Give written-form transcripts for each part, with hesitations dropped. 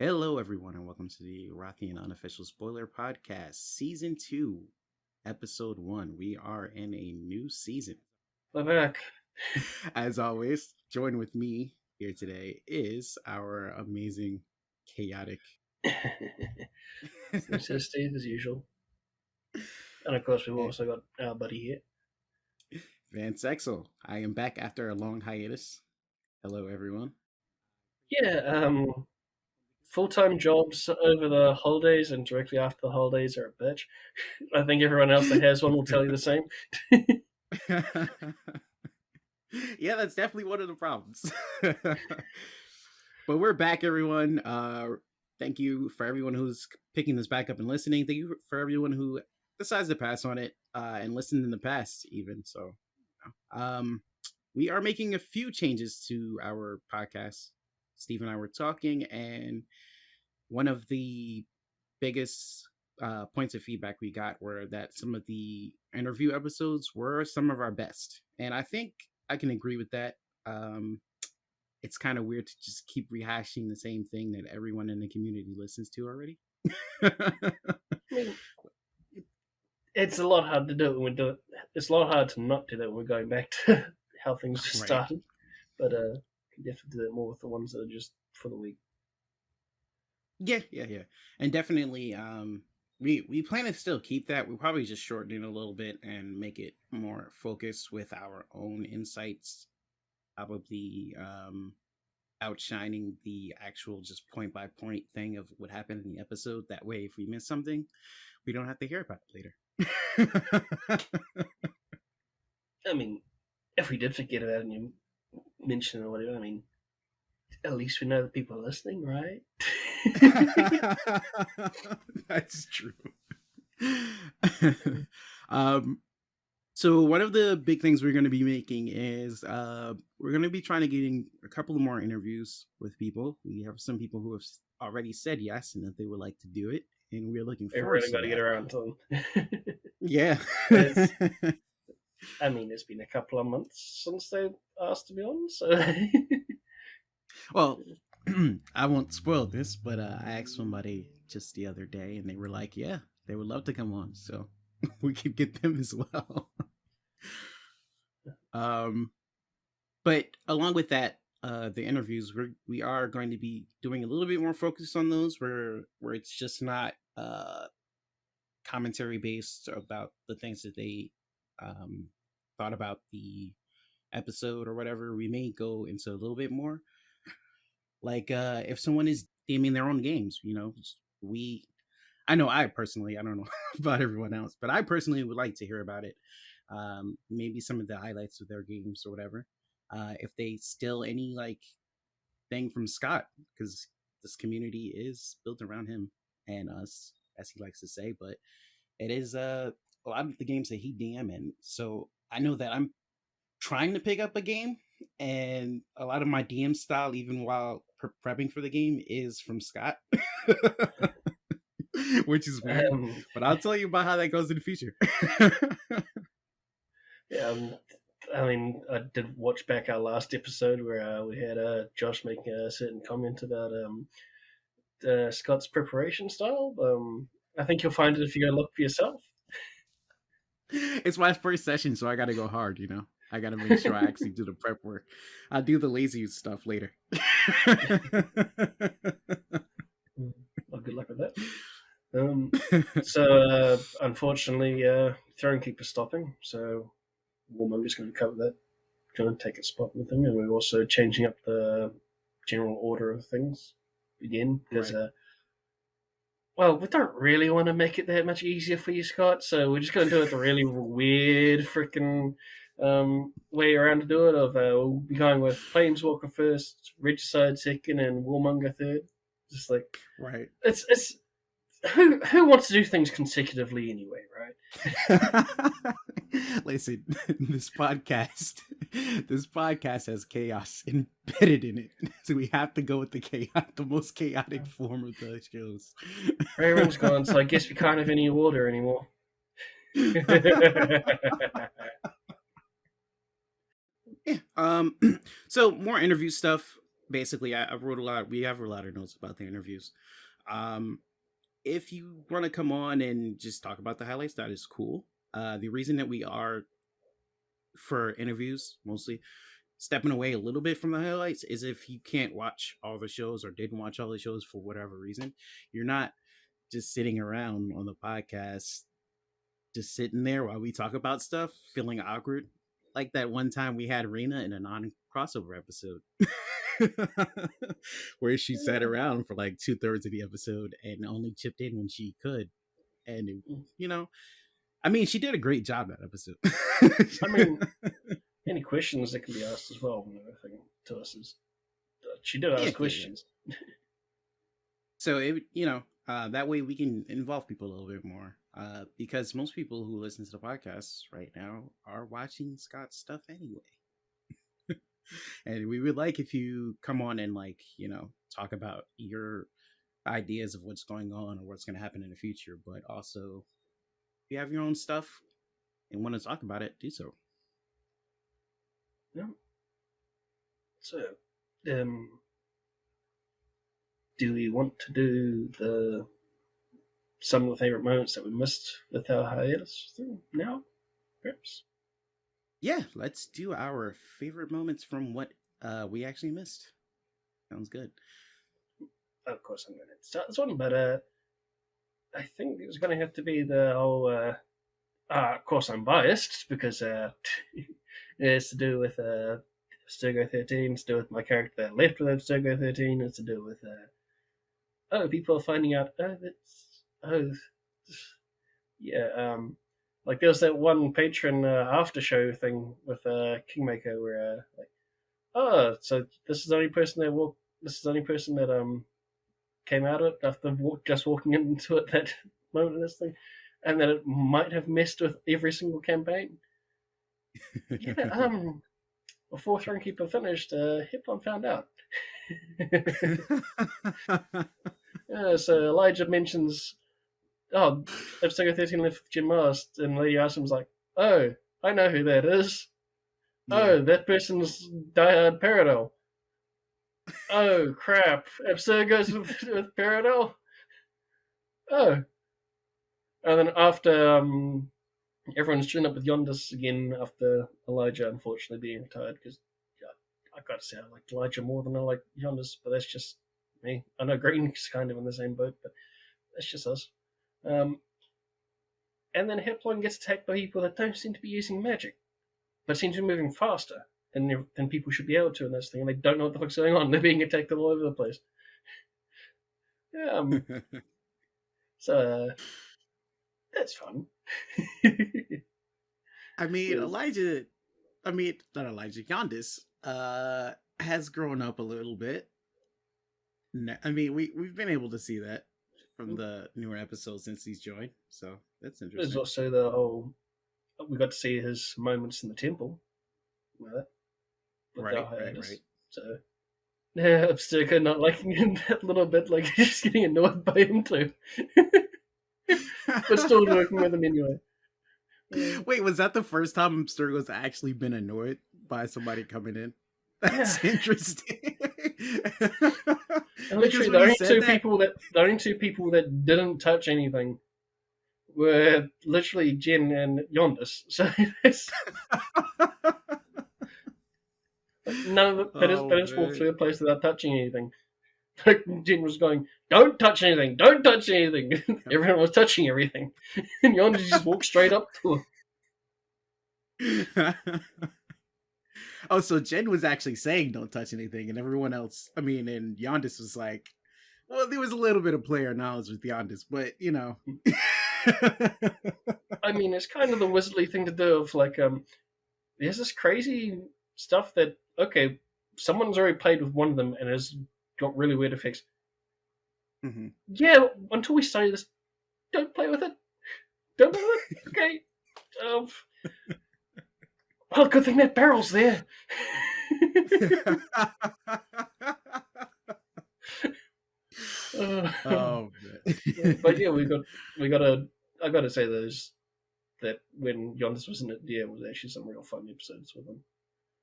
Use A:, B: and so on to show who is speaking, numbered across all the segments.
A: Hello, everyone, and welcome to the Erothian Unofficial SpoilerPodcast, Season 2, Episode 1. We are in a new season.
B: We're back.
A: As always, join with me here today is our amazing, chaotic...
B: This is Steve, as usual. And of course, we've also got our buddy here.
A: Vance Exel. I am back after a long hiatus. Hello, everyone.
B: Yeah, full-time jobs over the holidays and directly after the holidays are a bitch. I think everyone else that has one will tell you the same.
A: Yeah, that's definitely one of the problems. But we're back, everyone. Thank you for everyone who's picking this back up and listening. Thank you for everyone who decides to pass on it and listened in the past, even. So, we are making a few changes to our podcast. Steve and I were talking, and one of the biggest points of feedback we got were that some of the interview episodes were some of our best. And I think I can agree with that. It's kind of weird to just keep rehashing the same thing that everyone in the community listens to already.
B: I mean, it's a lot hard to do it when we do it. It's a lot hard to not do that when we're going back to how things just started. But you definitely do that more with the ones that are just for the week.
A: Yeah. And definitely, we plan to still keep that. We'll probably just shorten it a little bit and make it more focused with our own insights, probably outshining the actual just point by point thing of what happened in the episode. That way, if we miss something, we don't have to hear about it later.
B: I mean, if we did forget about it and you mention it or whatever, I mean, at least we know that people are listening, right?
A: That's true. So one of the big things we're going to be making is we're going to be trying to get in a couple of more interviews with people. We have some people who have already said yes and that they would like to do it, and we're looking forward to that.
B: We've really got to get around to them.
A: Yeah.
B: I mean, it's been a couple of months since they asked to be on, so...
A: Well, I won't spoil this, but I asked somebody just the other day, and they were like, yeah, they would love to come on, so we could get them as well. But along with that, the interviews, we are going to be doing a little bit more focus on those, where it's just not commentary based about the things that they thought about the episode or whatever. We may go into a little bit more. Like, if someone is gaming their own games, I know I personally, I don't know about everyone else, but I personally would like to hear about it. Maybe some of the highlights of their games or whatever. If they steal any, thing from Scott, because this community is built around him and us, as he likes to say, but it is a lot of the games that he DM in. So I know that I'm trying to pick up a game, and a lot of my DM style, even while prepping for the game, is from Scott, which is weird. But I'll tell you about how that goes in the future.
B: Yeah, I mean, I did watch back our last episode where we had Josh making a certain comment about Scott's preparation style. I think you'll find it if you go look for yourself.
A: It's my first session, so I got to go hard, I got to make sure I actually do the prep work. I'll do the lazy stuff later.
B: Well, good luck with that. So, unfortunately, Thronekeeper's stopping, so Warmonger's going to cover that, going to take a spot with him, and we're also changing up the general order of things again, because, well, we don't really want to make it that much easier for you, Scott, so we're just going to do it the really weird freaking way around to do it. We'll be going with Planeswalker first, Regicide second, and Warmonger third. Just like,
A: right.
B: It's who wants to do things consecutively anyway, right?
A: Listen, this podcast has chaos embedded in it, so we have to go with the most chaotic form of the shows.
B: Raymond's gone, so I guess we can't have any order anymore.
A: Yeah. So more interview stuff. basically, I wrote a lot. We have a lot of notes about the interviews. Um, if you want to come on and just talk about the highlights, that is cool. The reason that we are for interviews mostly stepping away a little bit from the highlights is if you can't watch all the shows or didn't watch all the shows for whatever reason, you're not just sitting around on the podcast, just sitting there while we talk about stuff, feeling awkward. Like that one time we had Rena in a non crossover episode where she sat
B: Yeah.
A: around for like 2/3 of the episode and only chipped in when she could. And, you know, I mean, she did a great job that episode.
B: I mean, any questions that can be asked as well, and everything to us is she did
A: Yeah,
B: ask
A: yeah, yeah.
B: questions.
A: So it, that way we can involve people a little bit more. Because most people who listen to the podcast right now are watching Scott's stuff anyway. And we would like if you come on and talk about your ideas of what's going on or what's going to happen in the future, but also if you have your own stuff and want to talk about it, do so.
B: Yeah. So, do we want to do some of the favorite moments that we missed with our hiatus now? Perhaps.
A: Yeah, let's do our favorite moments from what we actually missed. Sounds good.
B: Of course, I'm going to start this one, but I think it's going to have to be the whole. Of course, I'm biased because it's to do with Sturgo 13. It's to do with my character that left without Sturgo 13. It's to do with people are finding out. Yeah. Like there's that one patron after show thing with Kingmaker where so this is the only person that walked. This is the only person that came out of it after just walking into it that moment of this thing, and that it might have messed with every single campaign. Yeah, before Thronekeeper finished, Hiplon found out. So Elijah mentions, episode 13 left with Jim Mast, and Lady Arson's like, oh, I know who that is.
A: Yeah.
B: Oh, that person's diehard Paradol. Oh, crap. Episode goes with Paradol? Oh. And then after everyone's tuned up with Yondis again after Elijah unfortunately being retired, because I gotta say I like Elijah more than I like Yondis, but that's just me. I know Green's kind of in the same boat, but that's just us. And then Hiplon gets attacked by people that don't seem to be using magic, but seem to be moving faster than people should be able to in this thing, and they don't know what the fuck's going on. They're being attacked all over the place. Yeah, so that's fun.
A: I mean, not Elijah, Yondis, has grown up a little bit. I mean, we've been able to see that from the newer episodes since he's joined, so that's interesting.
B: There's also the whole we got to see his moments in the temple, with
A: right.
B: So yeah, I'm still kind of not liking him that little bit, like just getting annoyed by him too, but still working with him anyway.
A: Wait, was that the first time Sturgo's actually been annoyed by somebody coming in? That's interesting.
B: And literally, the only two people that didn't touch anything were literally Jen and Yondis. So none of they just walked through the place without touching anything. Like Jen was going, "Don't touch anything! Don't touch anything!" Everyone was touching everything, and Yondis just walked straight up to
A: him. Oh, so Jen was actually saying don't touch anything, and everyone else, and Yondis was like, well, there was a little bit of player knowledge with Yondis, but
B: I mean, it's kind of the wizardly thing to do of like, there's this crazy stuff that, okay, someone's already played with one of them and has got really weird effects.
A: Mm-hmm.
B: Yeah, until we study this, don't play with it. Don't play with it. Okay. Well, good thing that barrel's there.
A: Oh,
B: man. But yeah, I gotta say that when Yondis was in it, yeah, it was actually some real fun episodes with him.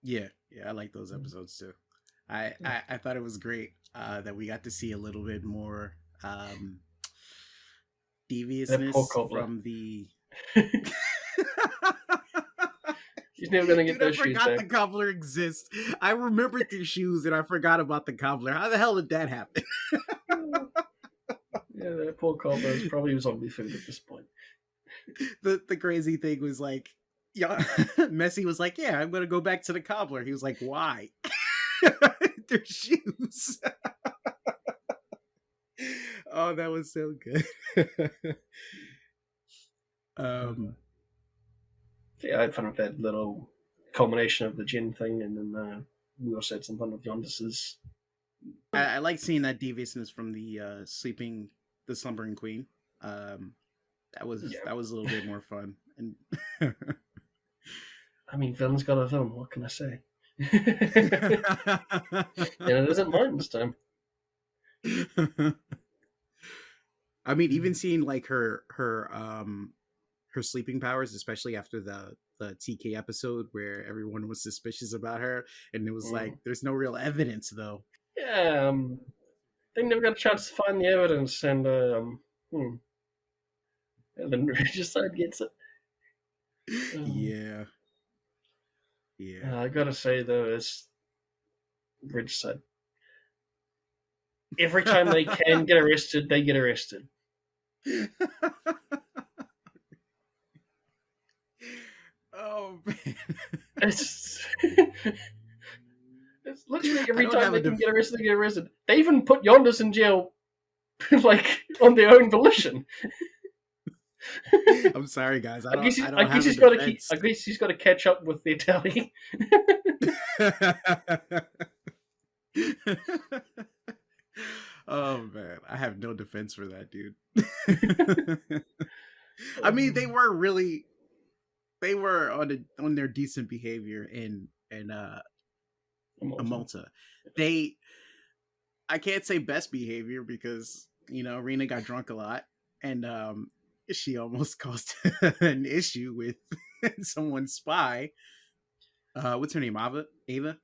A: Yeah, I like those episodes too. I thought it was great that we got to see a little bit more
B: That poor
A: deviousness
B: cobbler.
A: from the.
B: He's never gonna get
A: Dude, I
B: those shoes
A: forgot
B: back.
A: the cobbler exists. I remembered the shoes and I forgot about the cobbler. How the hell did that happen?
B: Yeah, that poor cobbler is probably zombie food at this point.
A: The crazy thing was like, yeah, Messi was like, "Yeah, I'm gonna go back to the cobbler." He was like, "Why?" Their shoes. Oh, that was so good. um,
B: Yeah, I had fun with that little culmination of the gin thing, and then we also had some fun with Yondis's.
A: I like seeing that deviousness from the slumbering queen.
B: Yeah,
A: That was a little bit more fun. And
B: I mean, villain's got a villain. What can I say? And it isn't mine this time.
A: I mean, even seeing like her sleeping powers, especially after the TK episode where everyone was suspicious about her, and it was like,
B: Mm.
A: there's no real evidence though.
B: Yeah, they never got a chance to find the evidence, and and then Regicide gets it.
A: Yeah, yeah.
B: I gotta say though, it's Regicide. Every time they can get arrested, they get arrested.
A: Oh man.
B: It's, it's literally
A: I
B: every
A: don't
B: time
A: have a
B: they can get arrested, they get arrested. They even put Yondis in jail, like on their own volition.
A: I'm sorry, guys. I
B: I
A: don't
B: guess
A: have a
B: he's got to keep.
A: defense.
B: I guess he's got to catch up with the Italian.
A: Oh man, I have no defense for that, dude. I mean, they were on their decent behavior in Malta. They I can't say best behavior because Rena got drunk a lot and she almost caused an issue with someone's spy. What's her name? Ava?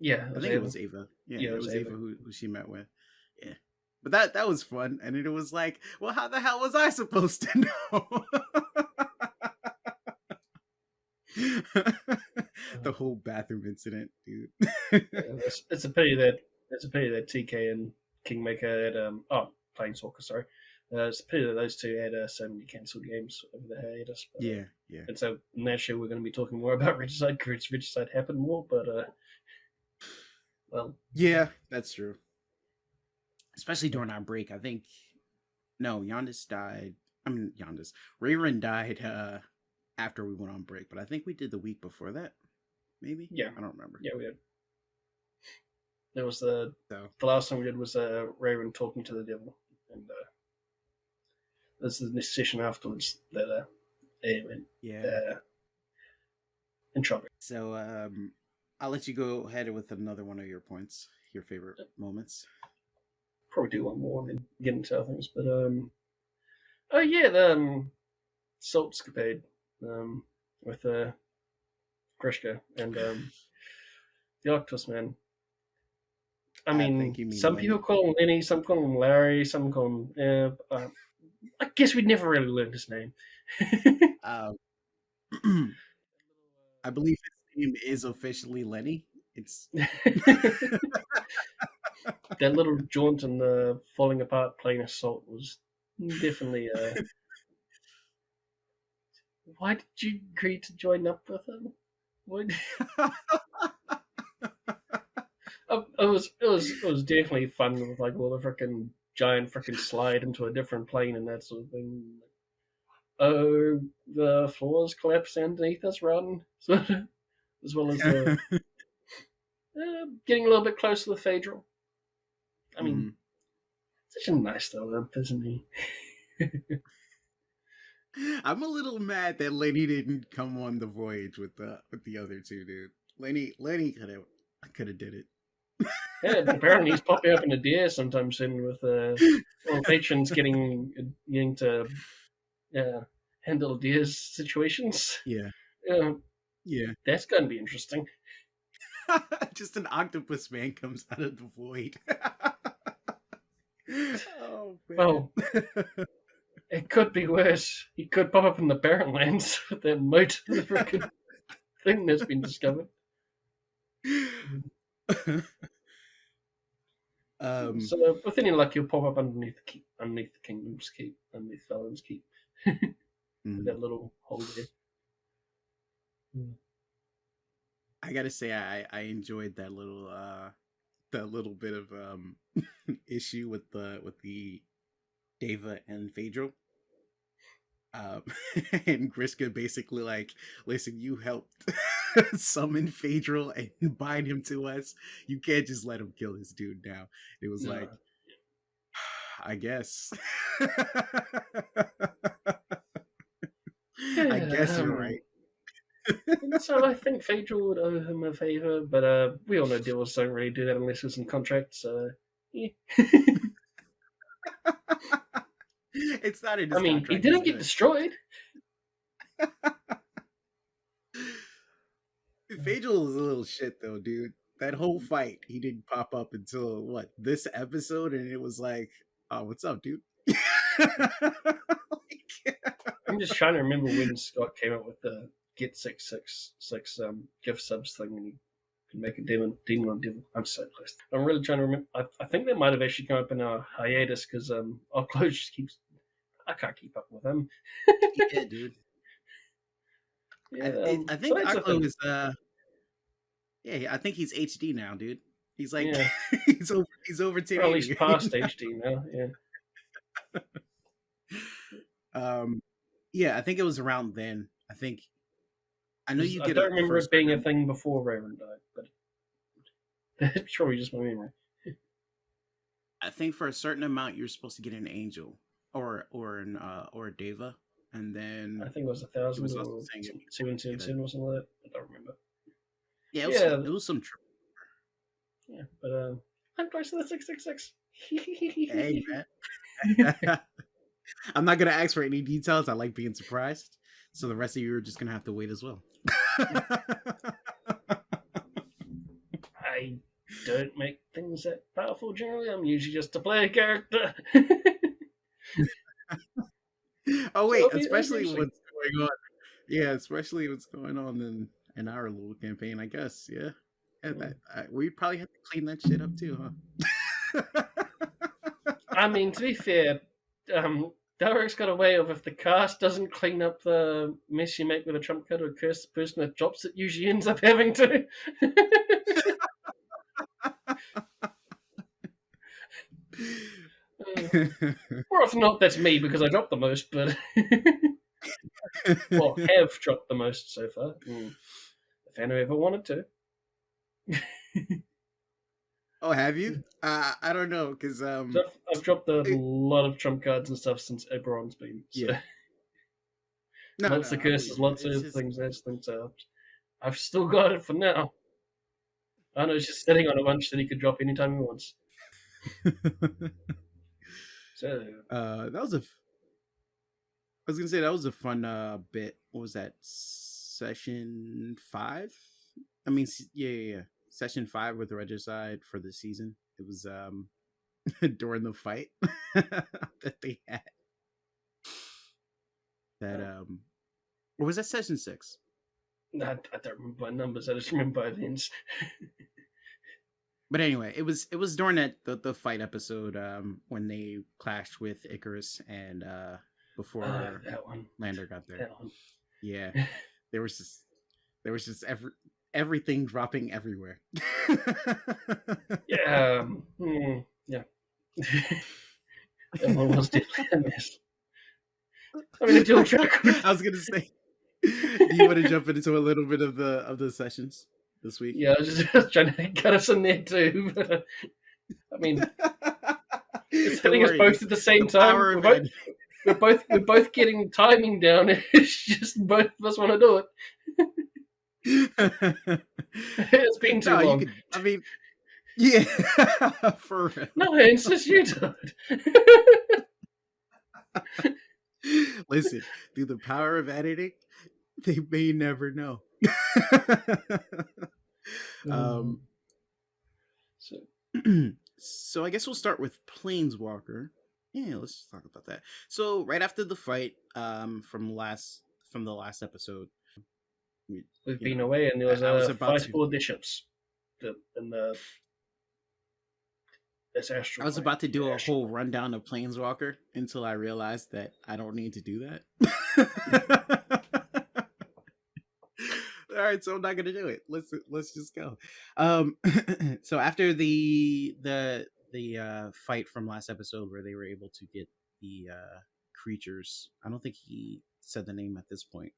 B: Yeah, it
A: I
B: was
A: think it
B: Ava.
A: was Ava. Yeah,
B: Yeah, it
A: it
B: was
A: was
B: Ava.
A: Ava who she met with. Yeah. But that was fun. And it was like, well, how the hell was I supposed to know? The whole bathroom incident, dude.
B: It's a pity that TK and Kingmaker had Planeswalker, sorry. It's a pity that those two had so many cancelled games over the hiatus. But,
A: Yeah, yeah.
B: and so naturally we're going to be talking more about Regicide because Regicide happened more. But well,
A: Yeah, that's true. Especially during our break. I think no, Yondis died. I mean Yondis. Rayron died after we went on break, but I think we did the week before that. Maybe?
B: yeah,
A: I don't remember.
B: yeah, we had. There was the
A: So
B: last one we did was Raven talking to the devil, and there's this session afterwards that went
A: yeah.
B: entropic.
A: So I'll let you go ahead with another one of your points, your favorite moments.
B: Probably do one more and then get into other things, but oh yeah, the Salt Escapade with Grishka and the Octopus Man. I mean,
A: think you mean
B: some
A: Lenny.
B: people call him Lenny, some call him Larry, some call him. I guess we'd never really learned his name.
A: I believe his name is officially Lenny. It's
B: That little jaunt and the falling apart playing Assault was definitely. Why did you agree to join up with him? What? It was definitely fun with like all the freaking giant freaking slide into a different plane and that sort of thing. Oh, the floors collapse underneath us, run! As well as getting a little bit closer to the Phaedral. I mean, such a nice little imp, isn't he?
A: I'm a little mad that Lenny didn't come on the voyage with the other two, dude. Lenny could have did it.
B: Yeah, apparently he's popping up in a deer sometime soon with all patrons getting to handle deer's situations.
A: Yeah.
B: Yeah,
A: Yeah.
B: that's going to be interesting.
A: Just an octopus man comes out of the void. Oh man.
B: Well, it could be worse. He could pop up in the Barrenlands with that moat, the freaking thing that's been discovered. So, with any luck, he'll pop up underneath the Kingdom's Keep, underneath Felon's Keep. That little hole there.
A: I gotta say, I enjoyed that little bit of issue with the Deva and Phaedril. And Griska basically like, listen, you helped summon Phaedril and bind him to us. You can't just let him kill this dude now. It was like, I guess. I guess you're right.
B: So I think Phaedril would owe him a favour, but we all know devils don't really do that unless it's in contract, so yeah.
A: It's not in his contract.
B: He didn't get destroyed.
A: Phaedril is a little shit though, dude. That whole fight, he didn't pop up until what, this episode, and it was like, oh, what's up, dude?
B: I'm just trying to remember when Scott came up with the get 666 gift subs thing, and you can make a demon on devil. I'm so close. I'm really trying to remember. I think that might have actually come up in our hiatus because Oclo just keeps. I can't keep up with him.
A: Yeah, dude.
B: Yeah,
A: I think Oclo is I think he's HD now, dude. He's like he's over 10.
B: Or at least past HD now,
A: yeah. I think it was around then. I know you
B: I don't remember it being a thing before Raven died, but that's probably just my memory.
A: I think for a certain amount you're supposed to get an angel or a Deva, and then
B: I think it was 1,000 or 777 or something like that. I don't remember.
A: Yeah, it was some triple.
B: Yeah, but I'm close to the 666.
A: Hey, man. I'm not gonna ask for any details. I like being surprised. So the rest of you are just gonna have to wait as well.
B: I don't make things that powerful generally. I'm usually just a player character.
A: Oh wait, especially what's going on. Yeah, especially what's going on in our little campaign, I guess. Yeah. We'd probably have to clean that shit up too, huh?
B: I mean, to be fair, Derek's got a way of, if the cast doesn't clean up the mess you make with a trump card or curse the person that drops it, usually ends up having to. More often not, that's me because I dropped the most, but well, have dropped the most so far. If anyone ever wanted to.
A: Oh, have you? I don't know, because
B: I've dropped a lot of trump cards and stuff since Oberon's been. So.
A: Yeah.
B: Lots of curses, lots of things. So I've still got it for now. I know it's just sitting on a bunch that he could drop anytime he wants. So
A: that was I was gonna say that was a fun bit. What was that? Session 5? I mean, yeah. Session 5 with the Regicide for the season. It was during the fight that they had. That or was that session 6?
B: I don't remember by numbers. I just remember by events.
A: But anyway, it was during the fight episode when they clashed with Icarus and before
B: that one.
A: Lander got there.
B: That one.
A: Yeah, there was just everything dropping everywhere.
B: Yeah. Yeah. That one was definitely a mess. I mean,
A: I was gonna say, do you want to jump into a little bit of the sessions this week?
B: Yeah, I was just trying to get us in there too. But, I mean, it's hitting us both at the same time. We're both getting timing down. It's just both of us want to do it. It's been too long.
A: I mean, yeah, for real.
B: No, it's just you do it.
A: Listen, through the power of editing, they may never know. um,
B: So
A: so I guess we'll start with Planeswalker. Yeah, let's just talk about that. So right after the fight, from the last episode, we,
B: we've
A: you
B: been
A: know,
B: away, and there was
A: I was
B: a
A: about
B: fight
A: to
B: for bishops in this
A: I
B: astral
A: was
B: plane.
A: about to
B: The
A: do a
B: astral
A: whole
B: plane.
A: rundown of Planeswalker until I realized that I don't need to do that. All right, so I'm not gonna do it. Let's just go. Um, so after the fight from last episode where they were able to get the creatures, I don't think he said the name at this point,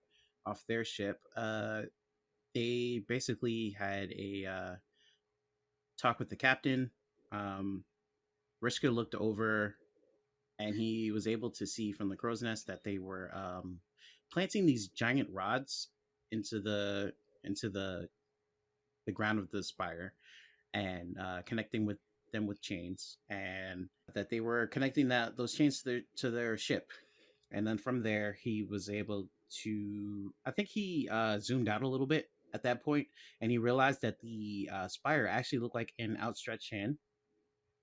A: off their ship. They basically had a talk with the captain. Um, Rishka looked over and he was able to see from the crow's nest that they were planting these giant rods into the ground of the spire and connecting with them with chains, and that they were connecting those chains to their ship. And then from there, he was able to. I think he zoomed out a little bit at that point, and he realized that the spire actually looked like an outstretched hand.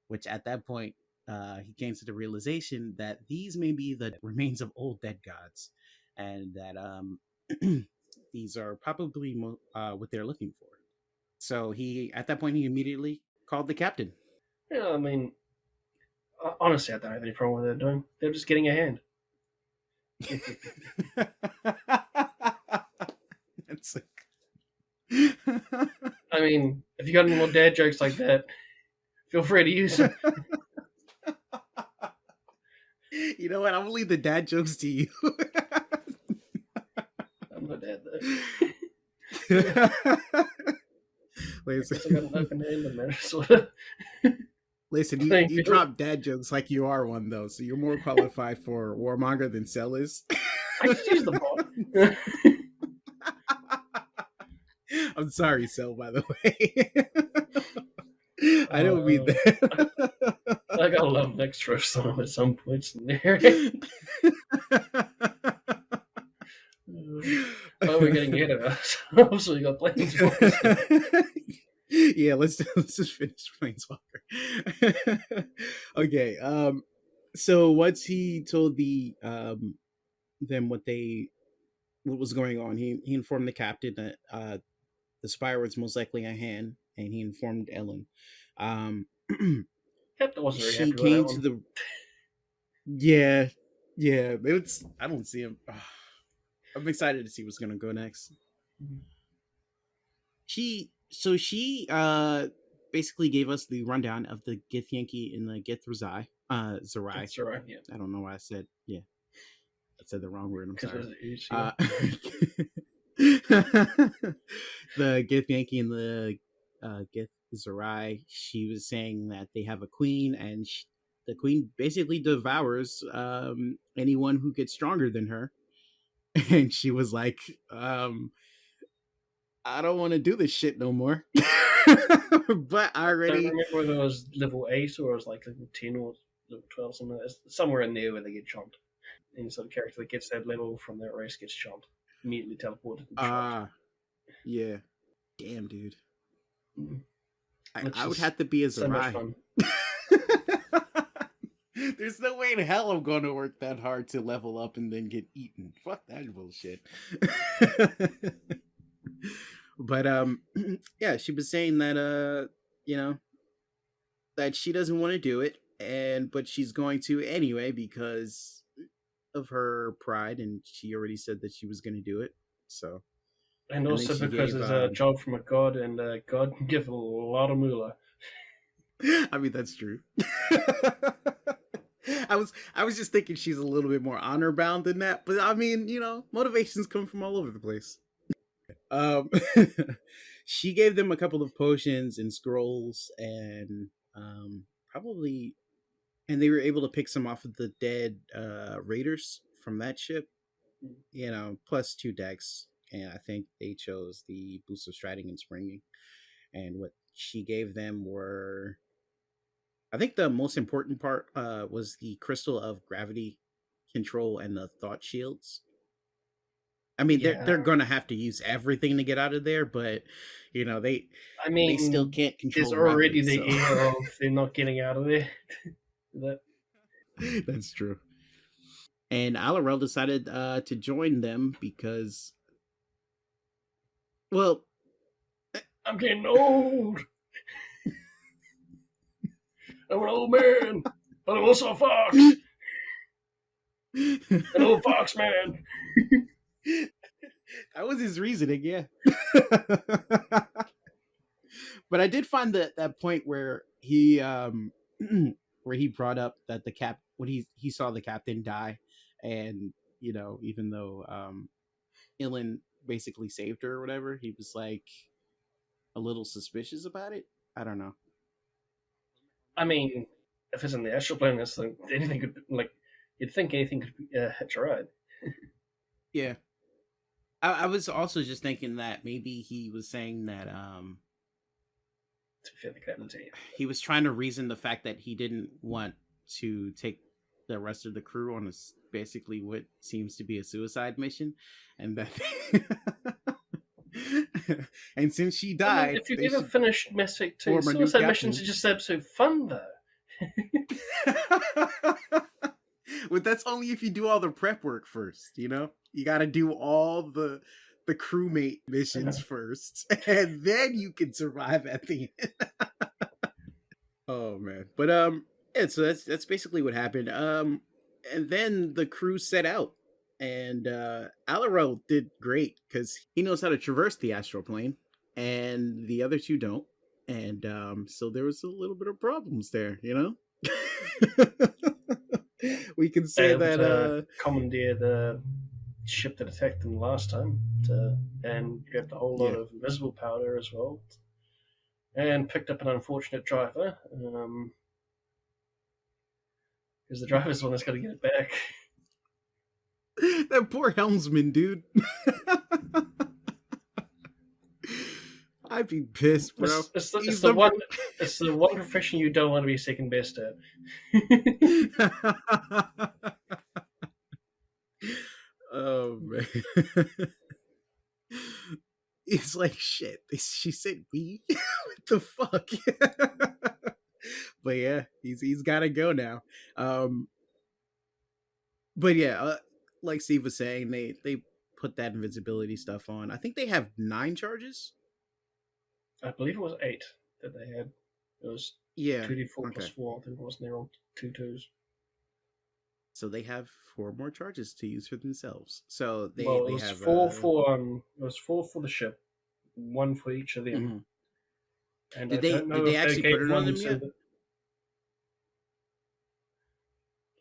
A: Which at that point, he came to the realization that these may be the remains of old dead gods, and that these are probably what they're looking for. So he, at that point, he immediately called the captain.
B: Yeah, I mean, honestly, I don't have any problem with what they're doing. They're just getting a hand.
A: That's like...
B: I mean, if you got any more dad jokes like that, feel free to use them.
A: You know what? I'm gonna leave the dad jokes to you.
B: I'm not dad though. I guess I got an
A: Listen,
B: open hand in there, sort of
A: listen,
B: playing
A: you
B: field.
A: drop dad jokes like you are one though, so you're more qualified for Warmonger than Cell is.
B: I just use the bot.
A: I'm sorry, Cell, by the way. I don't mean
B: uh,
A: that.
B: I gotta love next roast on him at some points in there. Oh, we're getting ahead of us. So we got planeswalkers.
A: Yeah, let's just finish Planeswalker. Okay. So once he told them what was going on, he informed the captain that the spire was most likely a hand, and he informed Ellen. Um,
B: Captain wasn't very
A: she
B: happy with that
A: came to
B: one.
A: the yeah, yeah. It's I don't see him. I'm excited to see what's gonna go next. She basically gave us the rundown of the Gith Yankee and the Gith Zerai.
B: That's all right, yeah.
A: I don't know why I said yeah. I said the wrong word. I'm
B: Because
A: sorry.
B: it is,
A: Uh,
B: yeah.
A: the Gith Yankee and the Gith Zerai. She was saying that they have a queen, and the queen basically devours anyone who gets stronger than her. And she was like, I don't want to do this shit no more. But I
B: Don't
A: already
B: remember whether it was level 8 or it was like level 10 or level 12, something. It's somewhere in there where they get chomped. Any sort of character that gets that level from that race gets chomped. Immediately teleported and chopped.
A: yeah. Damn, dude.
B: Mm.
A: I
B: Which
A: would
B: is
A: have to be a
B: so much
A: Zerai.
B: fun.
A: There's no way in hell I'm going to work that hard to level up and then get eaten. Fuck that bullshit. But yeah, she was saying that you know, that she doesn't want to do it, and but she's going to anyway because of her pride, and she already said that she was going to do it. So,
B: And
A: and then
B: also
A: she
B: because
A: gave
B: it's a job from a god, and God can give a lot of moolah.
A: I mean, that's true. I was just thinking she's a little bit more honor bound than that, but I mean, motivations come from all over the place. Um, she gave them a couple of potions and scrolls, and probably, and they were able to pick some off of the dead raiders from that ship. Plus two decks, and I think they chose the boost of striding and springing. And what she gave them were, I think the most important part was the crystal of gravity control and the thought shields. I mean,
B: Yeah,
A: they're gonna have to use everything to get out of there, but you know
B: I
A: they still
B: mean,
A: can't
B: there's
A: control
B: already
A: weapons,
B: the
A: so
B: air of they're not getting out of there. That
A: that's true. And Alarel decided to join them because, well,
B: I'm getting old. I'm an old man, but I'm also a fox, an old fox man.
A: that was his reasoning, yeah. But I did find that point where he where he brought up that the cap when he saw the captain die, and you know, even though Ilan basically saved her or whatever, he was like a little suspicious about it. I don't know.
B: I mean, if it's in the astral plane, it's like anything could like you'd think anything could hitch a ride.
A: Yeah. I was also just thinking that maybe he was saying that
B: To feel like that to you.
A: he was trying to reason the fact that he didn't want to take the rest of the crew on basically what seems to be a suicide mission, and that and since she
B: I mean,
A: died,
B: if you've
A: they
B: ever
A: should
B: finished Mass Effect 2,
A: form a new
B: suicide missions are
A: captain.
B: just absolute fun, though.
A: But that's only if you do all the prep work first, you know? You got to do all the crewmate missions first, and then you can survive at the end. Oh man. But yeah, so that's basically what happened. And then the crew set out. And Alaro did great cuz he knows how to traverse the astral plane and the other two don't. And so there was a little bit of problems there, you know? We can say
B: Able
A: that
B: to commandeer the ship that attacked them last time, and grabbed a whole lot
A: yeah.
B: of invisible powder as well, and picked up an unfortunate driver, because the driver's the one that's got to get it back.
A: That poor helmsman, dude. I'd be pissed, bro.
B: It's
A: He's
B: the one
A: number.
B: it's the one profession you don't want to be second best at.
A: Oh man. It's like shit. She said me. What the fuck? But yeah, he's got to go now. Um, but yeah, like Steve was saying, they put that invincibility stuff on. I think they have 9 charges.
B: I believe it was 8 that they had. It was
A: Yeah.
B: 2d4 plus
A: Okay.
B: 4. I think it wasn't there on 2 twos.
A: So they have 4 more charges to use for themselves. So
B: Well,
A: they have
B: it was 4 for the ship, 1 for each of them,
A: mhm.
B: and I
A: Did
B: don't
A: they
B: know if they
A: actually put
B: gave
A: it on
B: one
A: them
B: to
A: yet?
B: the.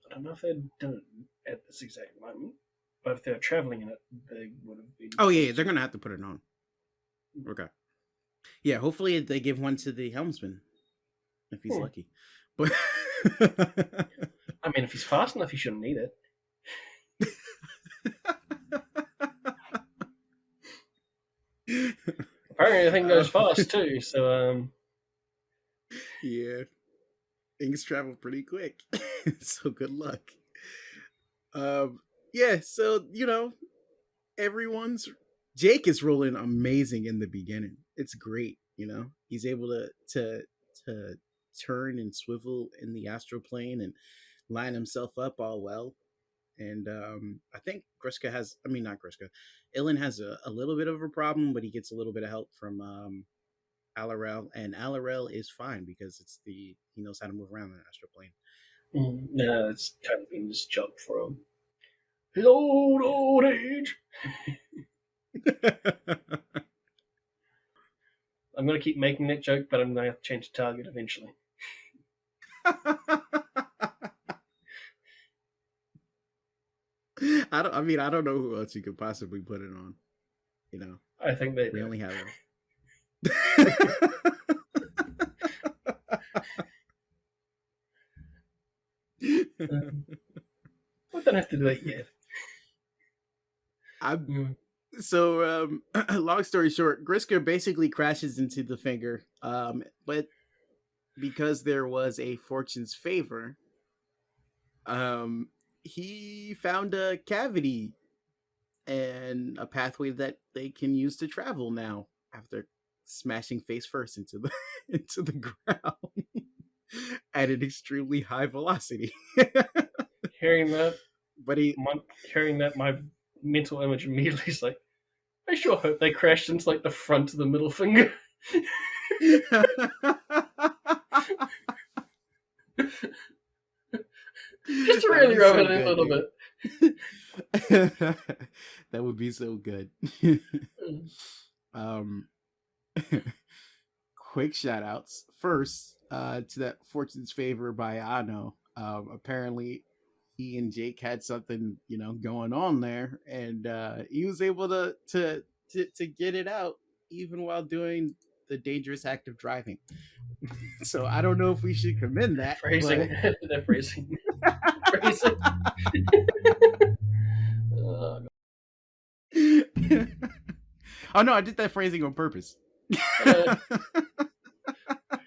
B: I don't know if they'd done it at this exact moment, but if they were traveling in it, they would have been.
A: Oh yeah, they're gonna have to put it on. Okay. Yeah, hopefully they give one to the helmsman if he's
B: Hmm.
A: lucky. But
B: I mean, if he's fast enough, he shouldn't need it. Apparently, the thing goes fast too. So,
A: yeah, things travel pretty quick. So good luck. Yeah, so you know, everyone's Jake is rolling amazing in the beginning. It's great, you know. He's able to turn and swivel in the astral plane and line himself up all well. And I think Griska has, I mean, not Griska, Ilan has a little bit of a problem, but he gets a little bit of help from Alarel, and Alarel is fine because he knows how to move around in the astral plane.
B: no, it's kind of been this job for him. His old age. I'm going to keep making that joke, but I'm going to have to change the target eventually.
A: I mean, I don't know who else you could possibly put it on. You know,
B: I think they
A: we
B: do.
A: only have.
B: I don't have to do it yet.
A: I'm so long story short, Grisker basically crashes into the finger. But because there was a fortune's favor, um he found a cavity and a pathway that they can use to travel now after smashing face first into the into the ground at an extremely high velocity.
B: Hearing that,
A: But he
B: my, hearing that, my mental image immediately is like, I sure hope they crashed into like the front of the middle finger. Just to
A: that would
B: really
A: be
B: rub
A: so
B: it in a
A: good,
B: little
A: dude.
B: bit.
A: That would be so good. um Quick shout outs. First, to that Fortune's Favor by Ano. Apparently he and Jake had something, going on there, and he was able to get it out even while doing the dangerous act of driving. So I don't know if we should commend that,
B: Phrasing.
A: but
B: That phrasing. Phrasing. Uh,
A: oh no, I did that phrasing on purpose.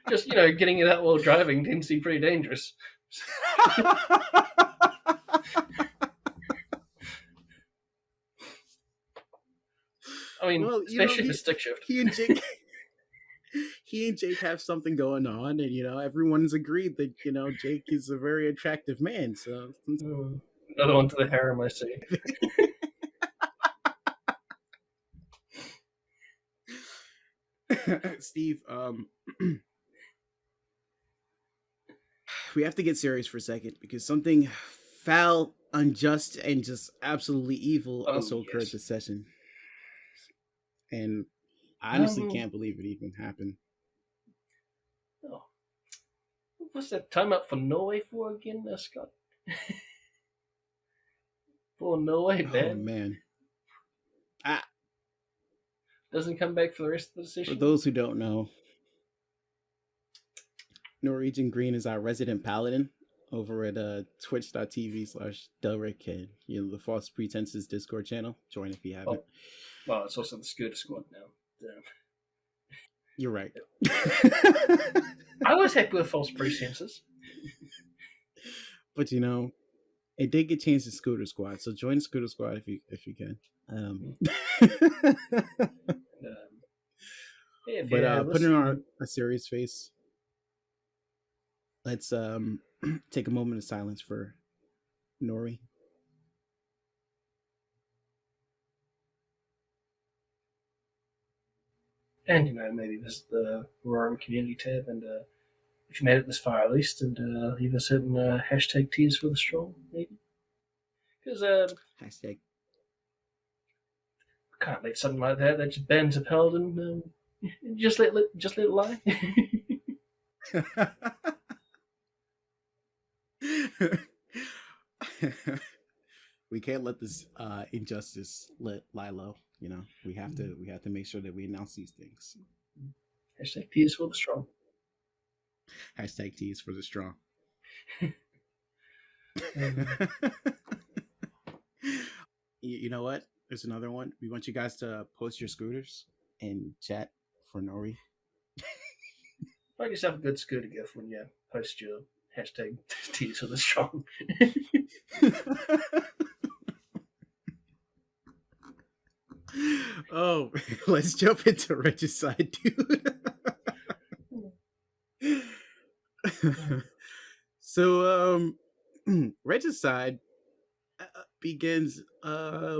B: just, getting it out while driving tends to be pretty dangerous. I mean,
A: Well,
B: especially the stick shift.
A: he and Jake he and Jake have something going on, and everyone's agreed that Jake is a very attractive man. So
B: Another one to the harem, I see.
A: Steve, we have to get serious for a second because something foul, unjust, and just absolutely evil also occurred this session, and I honestly can't believe it even happened.
B: Oh. What's that timeout for Norway for again, Scott? For Norway,
A: Oh man.
B: Doesn't come back for the rest of the session.
A: For those who don't know, Norwegian Green is our resident paladin over at twitch.tv/DelrickKid, the False Pretenses Discord channel. Join if you haven't.
B: Well, it's also the Scooter Squad now. Damn.
A: You're right.
B: I was happy with False Pretenses.
A: But it did get changed to Scooter Squad, so join Scooter Squad if you can. But putting on a serious face, let's take a moment of silence for Nori.
B: And maybe visit the Roaring Community tab, and if you made it this far at least, and leave a certain hashtag Tears for the Strong, maybe. Because
A: hashtag
B: can't let something like that just bans a paladin. Just let it lie.
A: We can't let this injustice lie low. We have to make sure that we announce these things.
B: Hashtag Tears for the Strong.
A: Hashtag Tears for the Strong. You know what? There's another one. We want you guys to post your scooters and chat for Nori.
B: Find yourself a good scooter gift when you post your hashtag Tears for the Strong.
A: Oh, let's jump into Regicide, dude. So, Regicide begins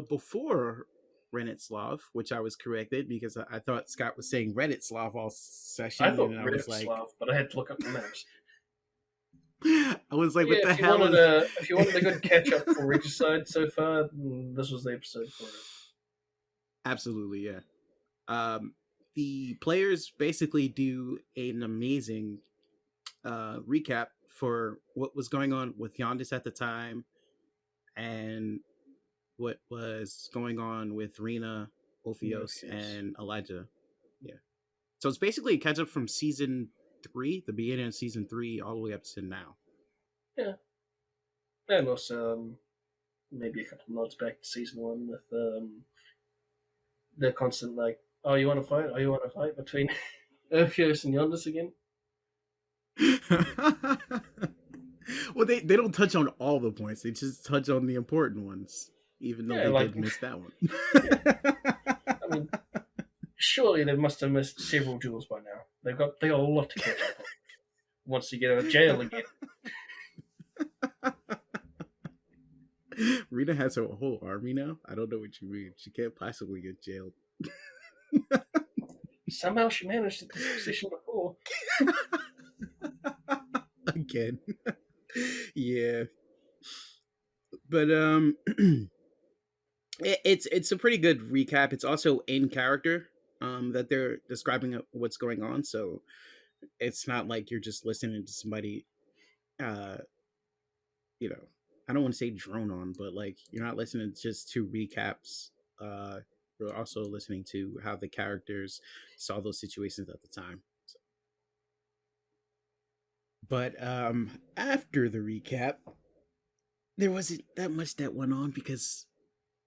A: before Renitslav, which I was corrected because I thought Scott was saying Redditslav all session.
B: I thought
A: and
B: Redditslav, but I had to look up the maps.
A: I was like, what the hell?
B: If you wanted a good catch up for Regicide so far, this was the episode for it.
A: Absolutely, yeah. The players basically do an amazing recap for what was going on with Yondis at the time and what was going on with Rena, Ophios, and Elijah. Yeah. So it's basically a catch up from season 3, the beginning of season 3, all the way up to now.
B: Yeah. And also maybe a couple of nods back to season 1 with the constant oh, you want to fight? Oh, you want to fight between Ophios and Yondis again?
A: Well, they don't touch on all the points. They just touch on the important ones. even though
B: Yeah,
A: they
B: like
A: did miss that one.
B: yeah. I mean, surely they must have missed several duels by now. They got a lot to catch up on once they get out of jail again.
A: Rita has her whole army now. I don't know what you mean. She can't possibly get jailed
B: Somehow she managed at this position before.
A: again. Yeah, but it's a pretty good recap. It's also in character that they're describing what's going on, so it's not like you're just listening to somebody uh you know, I don't want to say drone on, but like you're not listening just to recaps. You're also listening to how the characters saw those situations at the time. So, but after the recap, there wasn't that much that went on because,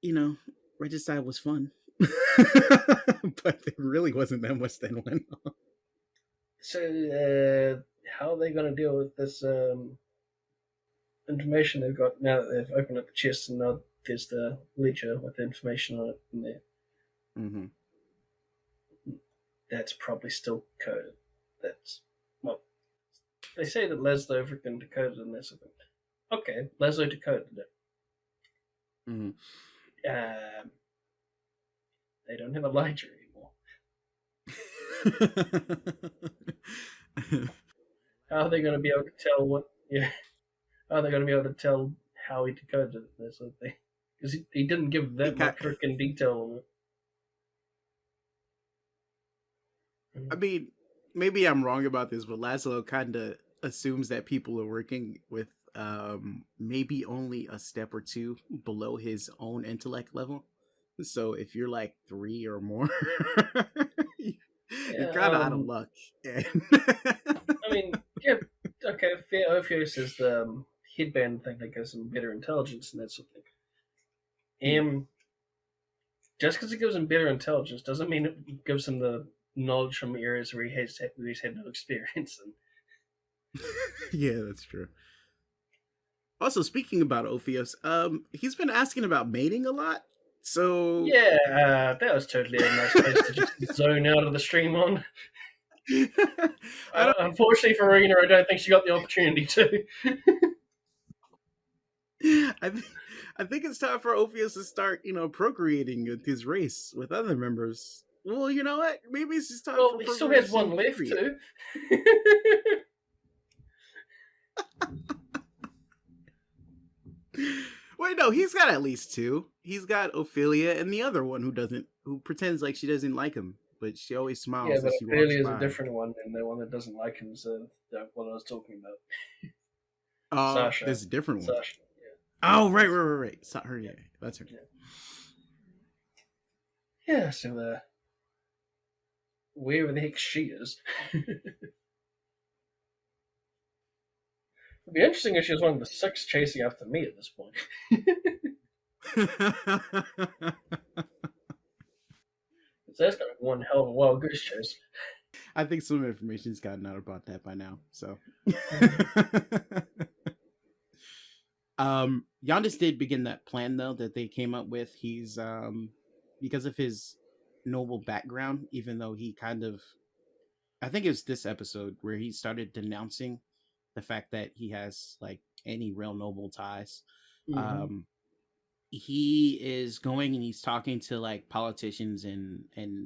A: you know, Regicide was fun. But there really wasn't that much that went on.
B: So, how are they going to deal with this information they've got now that they've opened up the chest and now there's the ledger with the information on it in there?
A: Mm-hmm.
B: That's probably still coded. That's, well, they say that Leslie freaking decoded in this. Okay, Leslie decoded it.
A: Mm-hmm.
B: Um, they don't have a ledger anymore. How are they going to be able to tell what? Yeah, how are they going to be able to tell how he decoded it? That sort of thing. Because he didn't give
A: he
B: that
A: got,
B: much freaking detail on it.
A: I mean, maybe I'm wrong about this, but Laszlo kind of assumes that people are working with maybe only a step or two below his own intellect level. So if you're like 3 or more, you're
B: Yeah,
A: kind of out of luck. And
B: I mean, yeah, okay. Orpheus is the headband thing that gives him better intelligence and that sort of thing.
A: yeah,
B: Just because it gives him better intelligence doesn't mean it gives him the knowledge from areas where he's had no experience in.
A: yeah, that's true. Also, speaking about Ophios, he's been asking about mating a lot. So
B: Yeah, that was totally a nice place to just zone out of the stream on.
A: I don't.
B: Unfortunately for Rena, I don't think she got the opportunity to.
A: I think I think it's time for Ophius to start, procreating with his race with other members. Well, you know what? Maybe it's just time
B: Well,
A: for
B: he still has one
A: procreation.
B: left
A: Period.
B: too.
A: Wait, no, he's got at least two. He's got Ophelia and the other one who pretends like she doesn't like him, but she always
B: Yeah,
A: smiles
B: but
A: as she walks
B: Ophelia is a
A: by.
B: different one, and the one that doesn't like him is what I was talking about.
A: Oh,
B: Sasha.
A: there's a different one.
B: Sasha.
A: Oh, right. Her,
B: Yeah.
A: yeah, that's her.
B: Yeah. Yeah, so wherever the heck she is. It'd be interesting if she was one of the six chasing after me at this point. So that's kind of one hell of a wild goose chase.
A: I think some information's gotten out about that by now. So,
B: Mm.
A: Yondas did begin that plan though that they came up with. He's because of his noble background, even though he kind of, I think it was this episode where he started denouncing the fact that he has like any real noble ties.
B: Mm-hmm.
A: Um, he is going and he's talking to like politicians and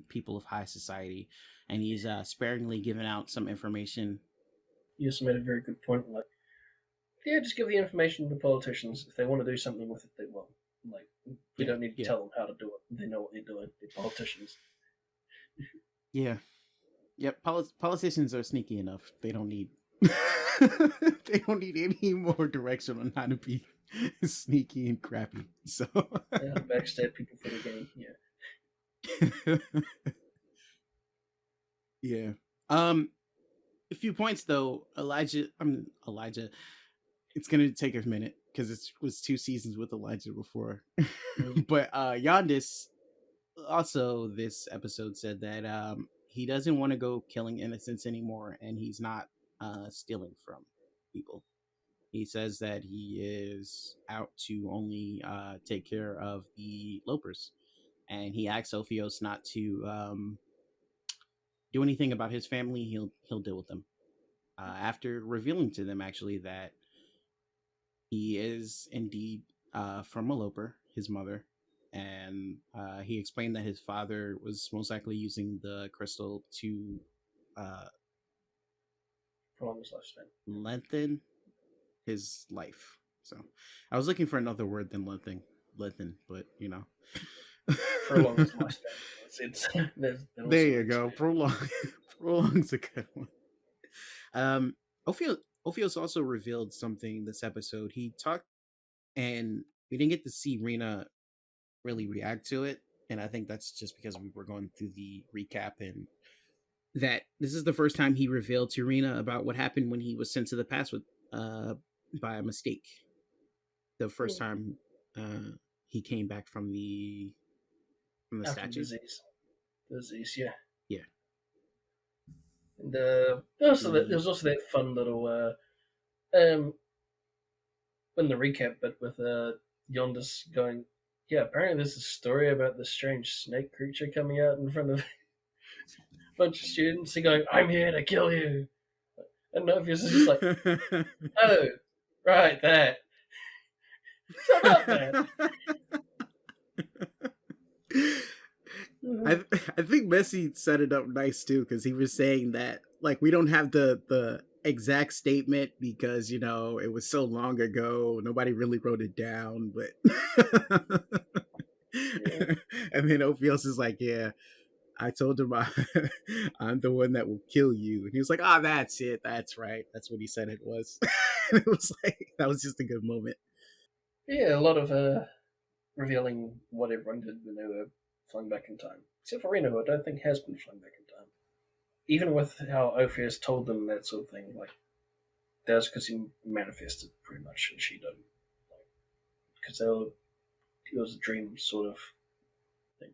A: people of high society, and he's sparingly giving out some information.
B: You also made a very good point. Like, yeah, just give the information to the politicians. If they want to do something with it, they will. Like, we
A: Yeah,
B: don't need to
A: yeah,
B: tell them how to do it. They know what they're doing. They're politicians.
A: yeah. Yep, politicians are sneaky enough. They don't need they don't need any more direction on how to be sneaky and crappy. So
B: They how to backstab people for the game. Yeah.
A: yeah. A few points though. Elijah. It's gonna take a minute because it was 2 seasons with Elijah before.
B: Mm.
A: But Yondis also this episode said that he doesn't want to go killing innocents anymore, and he's not stealing from people. He says that he is out to only take care of the Lopers, and he asks Ophios not to do anything about his family. He'll deal with them. After revealing to them actually that he is indeed from a Loper, his mother, and he explained that his father was most likely using the crystal to uh,
B: prolong his lifespan.
A: lengthen his life. So I was looking for another word than lengthen, but you know.
B: Prolong his lifespan. That
A: There
B: also
A: you
B: makes
A: go.
B: sense.
A: Prolong's a good one. Um, Ophios also revealed something this episode. He talked, and we didn't get to see Rena really react to it, and I think that's just because we were going through the recap, and that this is the first time he revealed to Rena about what happened when he was sent to the past with uh by a mistake. The first time he came back from the
B: After the
A: statue.
B: disease, yeah.
A: Yeah.
B: And there
A: He
B: was also that fun little um in the recap bit with Yondis going, yeah, apparently there's a story about this strange snake creature coming out in front of a bunch of students and going, I'm here to kill you. And Novius is just like, oh, right, that. So about that.
A: I I think Messi set it up nice too because he was saying that like we don't have the exact statement because you know it was so long ago nobody really wrote it down but
B: Yeah.
A: and then Ophios is like yeah I told him I'm the one that will kill you and he was like oh that's it that's right that's what he said it was it was like that was just a good moment.
B: Yeah, a lot of revealing what everyone did when they were flung back in time. Except for Reno, who I don't think has been flung back in time. Even with how Ophius told them that sort of thing, like, that was because he manifested pretty much and she didn't. Because it was a dream sort of thing.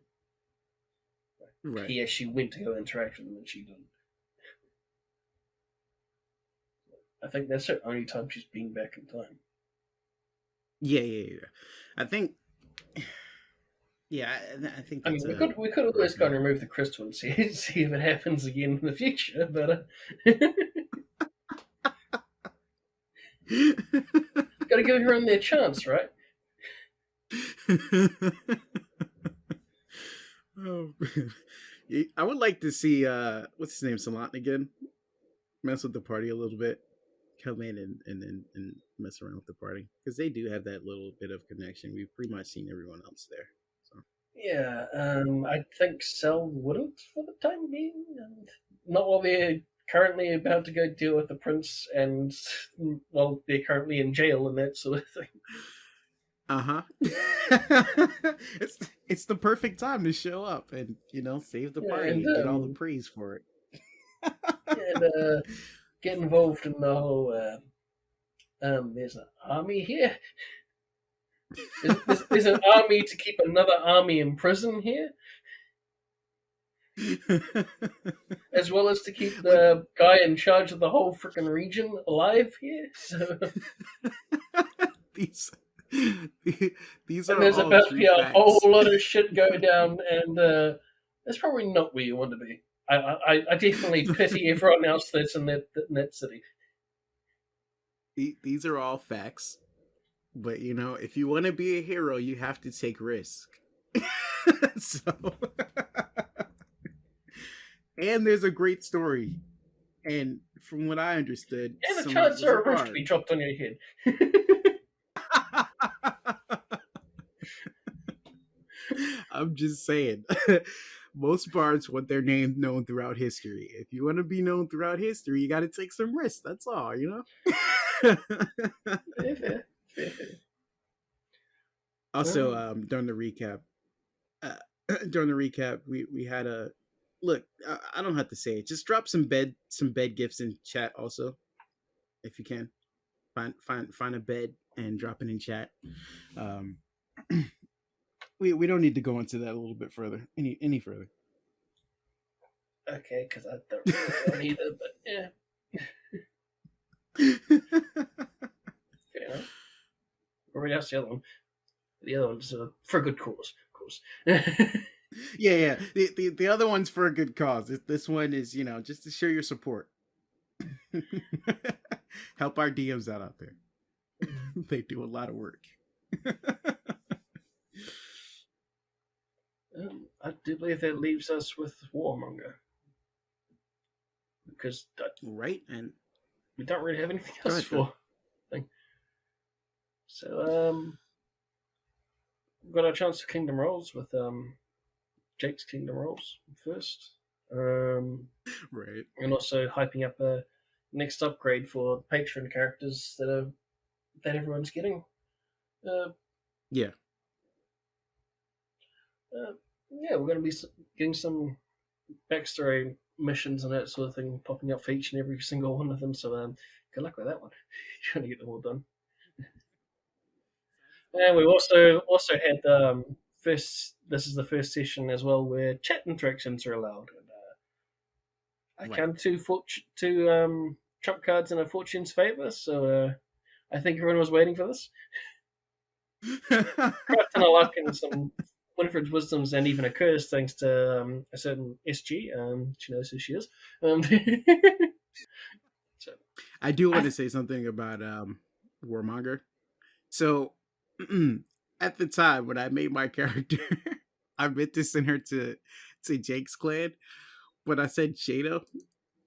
A: Right.
B: He actually went to go interact with them and she didn't. I think that's the only time she's been back in time.
A: Yeah. I think yeah, I think
B: I mean,
A: that's
B: we could
A: right
B: always go and
A: number.
B: remove the crystal and see see if it happens again in the future, but got to give everyone their chance, right?
A: Oh, I would like to see what's his name, Salant again, mess with the party a little bit, come in and mess around with the party because they do have that little bit of connection. We've pretty much seen everyone else there, so.
B: Yeah, I think Cell wouldn't for the time being, and not while they're currently about to go deal with the prince, and while they're currently in jail and that sort of thing.
A: Uh-huh. it's it's the perfect time to show up and save the
B: Yeah,
A: party and get all the praise for it.
B: get involved in the whole. There's an army here. There's an army to keep another army in prison here, as well as to keep
A: Look,
B: the guy in charge of the whole freaking region alive here. So,
A: these these
B: and
A: are
B: there's
A: all
B: about to
A: true
B: be a whole
A: facts.
B: lot of shit go down, and that's probably not where you want to be. I definitely pity everyone else that's in that city.
A: These are all facts. But if you want to be a hero, you have to take risk. So, and there's a great story. And from what I understood,
B: And the
A: Samat
B: chance
A: was
B: for
A: a
B: a roof to
A: bard.
B: be dropped on your head.
A: I'm just saying. Most bards want their name known throughout history. If you want to be known throughout history, you got to take some risks. That's all.
B: Fair, fair, fair, fair.
A: Also, during the recap, uh, during the recap, we had a look. I don't have to say it. Just drop some bed gifts in chat. Also, if you can find a bed and drop it in chat. Um, we don't need to go into that a little bit further. Any further.
B: Okay, because I don't really want either, but yeah. No, already asked the other one. The other one's for a good cause, of course.
A: Yeah. The other one's for a good cause. This one is, just to show your support. Help our DMs out there. They do a lot of work.
B: I do believe that leaves us with Warmonger. Because
A: Right? And
B: we don't really have anything
A: go
B: else
A: ahead,
B: for. So, we've got our chance to Kingdom Rolls with Jake's Kingdom Rolls first.
A: Right.
B: And also hyping up a next upgrade for the Patreon characters that everyone's getting.
A: Yeah.
B: Yeah, we're going to be getting some backstory missions and that sort of thing popping up for each and every single one of them. So good luck with that one. Trying to get them all done. And we also had first. This is the first session as well where chat interactions are allowed. And, I count two trump cards in a fortune's favor. So I think everyone was waiting for this. Quite a ton of luck and some Winifred's wisdoms and even a curse thanks to a certain SG. She knows who she is. So
A: I do want to say something about Warmonger. So at the time when I made my character, I meant to send her to Jake's clan, but I said Shado.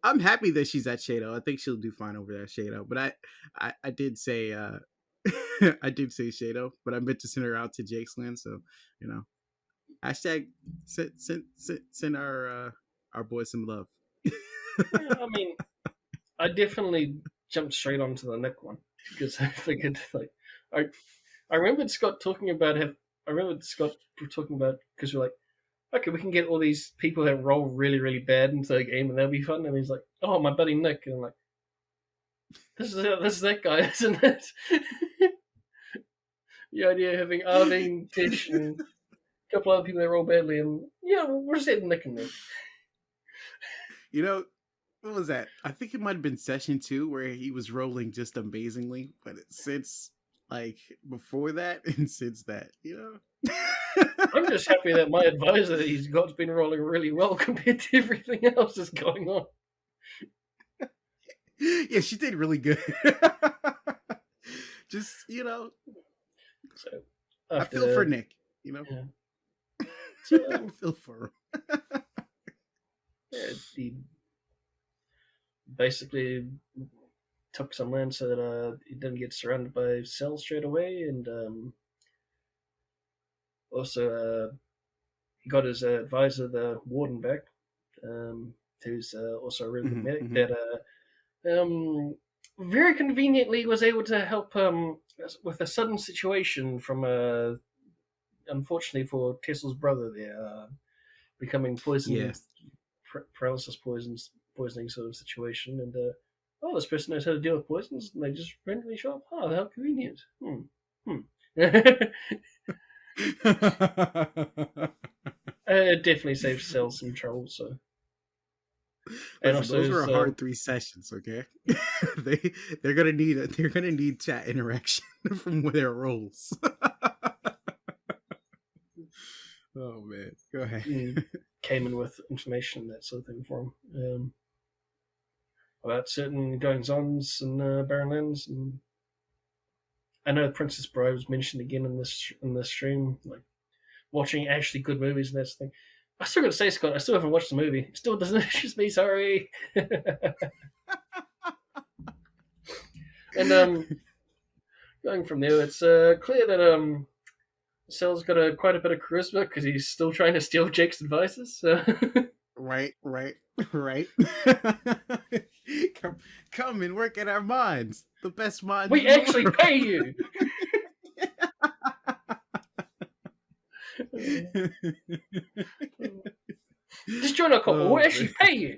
A: I'm happy that she's at Shado. I think she'll do fine over there at Shado. But I did say I did say Shado, but I meant to send her out to Jake's clan. So hashtag send our boys some love.
B: yeah, I mean, I definitely jumped straight onto the Nick one because I figured I remembered Scott talking about because we're like, okay, we can get all these people that roll really, really bad into the game and that'll be fun. And he's like, oh, my buddy Nick. And I'm like, this is that guy, isn't it? The idea of having Arvine, Tish, and a couple other people that roll badly. And yeah, we're just adding Nick in there.
A: What was that? I think it might have been session 2 where he was rolling just amazingly. But since before that and since that,
B: I'm just happy that my advisor that he's got's been rolling really well compared to everything else that's going on.
A: Yeah, she did really good. Just
B: So
A: I feel for Nick.
B: Yeah.
A: So, I feel for him.
B: Yeah, he basically took some land so that he didn't get surrounded by cells straight away, and also he got his advisor, the warden, back, who's also a really good medic that very conveniently was able to help with a sudden situation from unfortunately for Tessel's brother there becoming poisoned, paralysis poisoning sort of situation, and this person knows how to deal with poisons, and they just randomly show up. Oh, how convenient. It definitely saves cells some trouble. So,
A: and also those were a hard 3 sessions. Okay, they're gonna need chat interaction from their roles. Oh man, go ahead.
B: Came in with information and that sort of thing for him about certain goings-ons and Barrenlands, and I know Princess Bride was mentioned again in this stream, like watching actually good movies and that sort of thing. I still got to say, Scott, I still haven't watched the movie. It still doesn't interest me. Sorry. And going from there, it's clear that Cell's got quite a bit of charisma because he's still trying to steal Jake's advices. So.
A: Right. Come and work in our mines. The best mines.
B: We actually pay you. Just join our call. We'll actually pay you.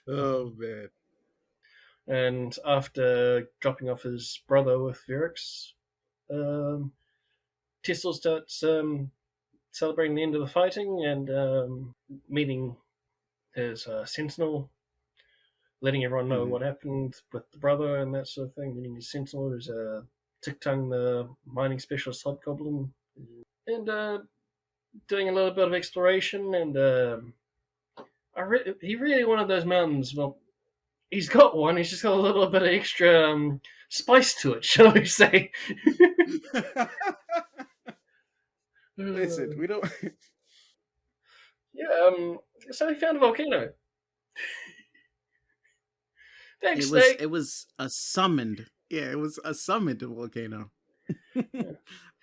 A: Oh man.
B: And after dropping off his brother with Virix, Tessel starts celebrating the end of the fighting and meeting his sentinel letting everyone know
A: Mhm.
B: what happened with the brother and that sort of thing. Meaning the Sentinel, who's Tic-Tung, the mining specialist hobgoblin, and doing a little bit of exploration. And he really wanted those mountains. Well, he's got one. He's just got a little bit of extra spice to it, shall we say?
A: Listen, we don't.
B: Yeah. So he found a volcano. Thanks,
A: It was
B: Snake.
A: it was a summoned. Yeah, it was a summoned volcano
B: Yeah.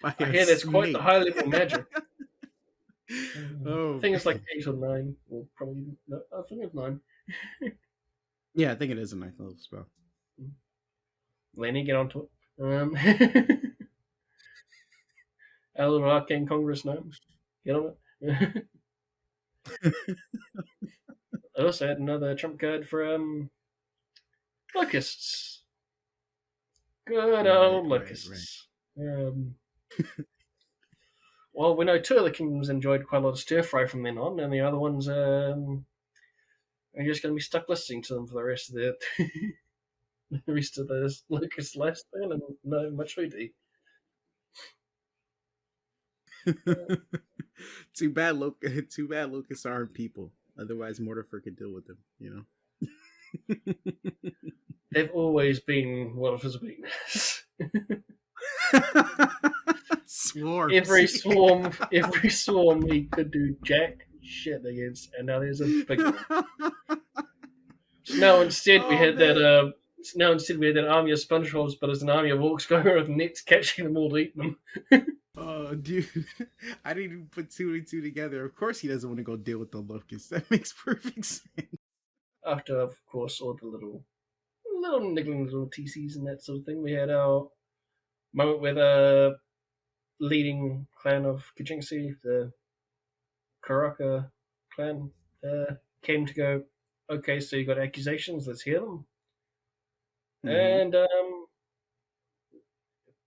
A: by
B: I
A: a
B: hear that's quite the high
A: snake.
B: level magic. I
A: Oh
B: think it's like
A: man.
B: 8 or 9, or probably no, I think it's 9.
A: Yeah, I think it is a ninth level spell.
B: Lenny, get onto it. Our little arcane congress gnome, get on it. I also had another trump card for locusts. Good
A: Right,
B: old
A: right, right.
B: locusts. Well, we know 2 of the kingdoms enjoyed quite a lot of stir fry from then on, and the other ones are just going to be stuck listening to them for the rest of the rest of the locust lifespan, and no much we do.
A: Too bad locusts aren't people. Otherwise, Mortifer could deal with them.
B: They've always been one of his weaknesses.
A: Swarms.
B: Every swarm he could do jack shit against, and now there's a big one. Now instead we
A: Oh
B: had that.
A: man.
B: Now instead we had that army of SpongeBob's, but it's an army of orcs going with nets, catching them all to eat them.
A: Oh, dude. I didn't even put two and two together. Of course he doesn't want to go deal with the locusts. That makes perfect sense.
B: After, of course, all the little niggling little TCs and that sort of thing, we had our moment where the leading clan of Kajinksi, the Karaka clan, came to go, okay, so you got accusations, let's hear them.
A: Mm-hmm.
B: And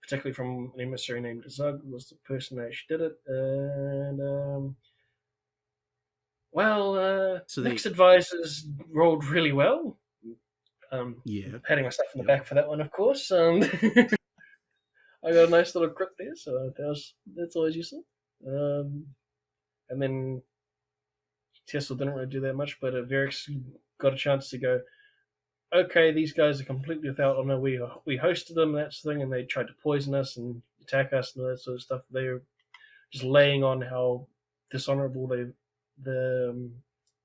B: particularly from an emissary named Zug, was the person that actually did it. And
A: So
B: Nick's
A: they,
B: advisors rolled really well.
A: yeah,
B: Patting myself on the
A: yep.
B: back for that one, of course. I got a nice little crit there, so that's always useful. And then Tesla didn't really do that much, but Verix got a chance to go, okay, these guys are completely without honor. We hosted them, that's the thing, and they tried to poison us and attack us and all that sort of stuff. They were just laying on how dishonorable the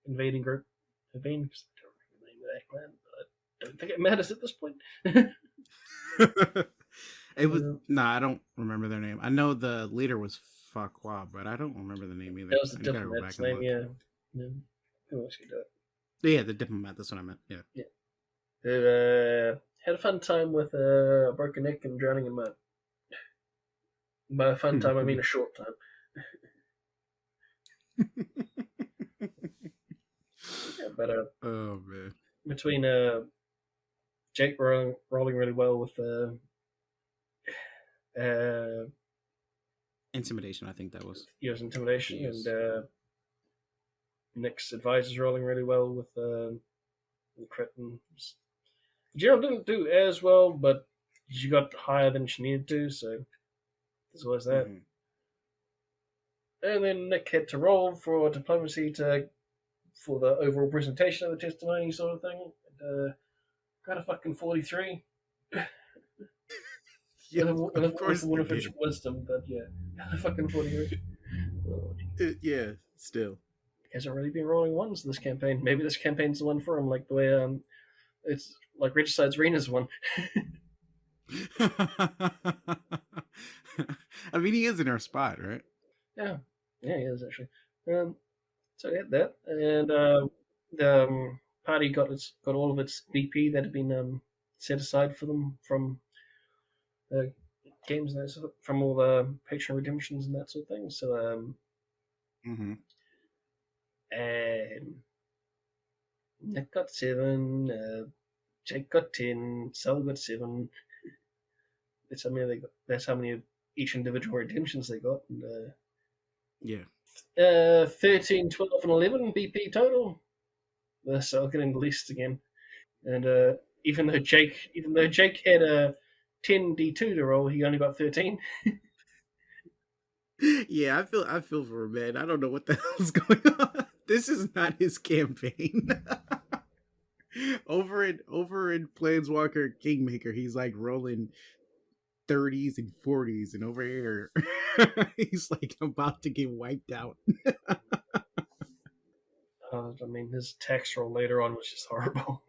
B: invading group have been. Because I don't remember the name of that clan, but I don't think it matters at this point.
A: It was
B: That
A: I don't remember their name. I know the leader was Fakwa, but I don't remember the name either.
B: was the
A: I gotta go back
B: diplomat's
A: and
B: name,
A: look.
B: yeah. Yeah. Who else could do it?
A: Yeah, the diplomat. That's what I meant. Yeah.
B: Yeah. Who had a fun time with a broken neck and drowning in mud. By a fun time, I mean a short time. Yeah, but
A: Oh man.
B: between Jake rolling really well with uh,
A: Intimidation. I think that was
B: US
A: the
B: intimidation, and
A: use.
B: Nick's advisors rolling really well with crit. And Gerald didn't do as well, but she got higher than she needed to, so there's always that.
A: Mm-hmm.
B: And then Nick had to roll for diplomacy for the overall presentation of the testimony, sort of thing. And, got a fucking 43
A: Yeah, of
B: with
A: course
B: a
A: they
B: Unofficial
A: did.
B: wisdom, but yeah, got a fucking 43. Oh,
A: Yeah, still.
B: hasn't really been rolling ones this campaign. Maybe this campaign's the one for him, like the way it's like Regicide's Rena's one.
A: I mean, he is in our spot, right?
B: Yeah, yeah, he is actually. So I had that, and the party got all of its BP that had been set aside for them from the games and that sort of, from all the patron redemptions and that sort of thing. So
A: Mm-hmm.
B: and Nick got 7, Jake got 10, Sal got 7. That's how many they got. That's how many of each individual redemptions they got. And,
A: Yeah.
B: 13, 12, and 11 BP total. So I'll get in the list again. And even though Jake had a 10d2 to roll, he only got 13.
A: Yeah, I feel for him, man. I don't know what the hell's going on. This is not his campaign. over in Planeswalker Kingmaker, he's like rolling 30s and 40s, and over here, he's like about to get wiped out.
B: I mean, his tax roll later on was just horrible.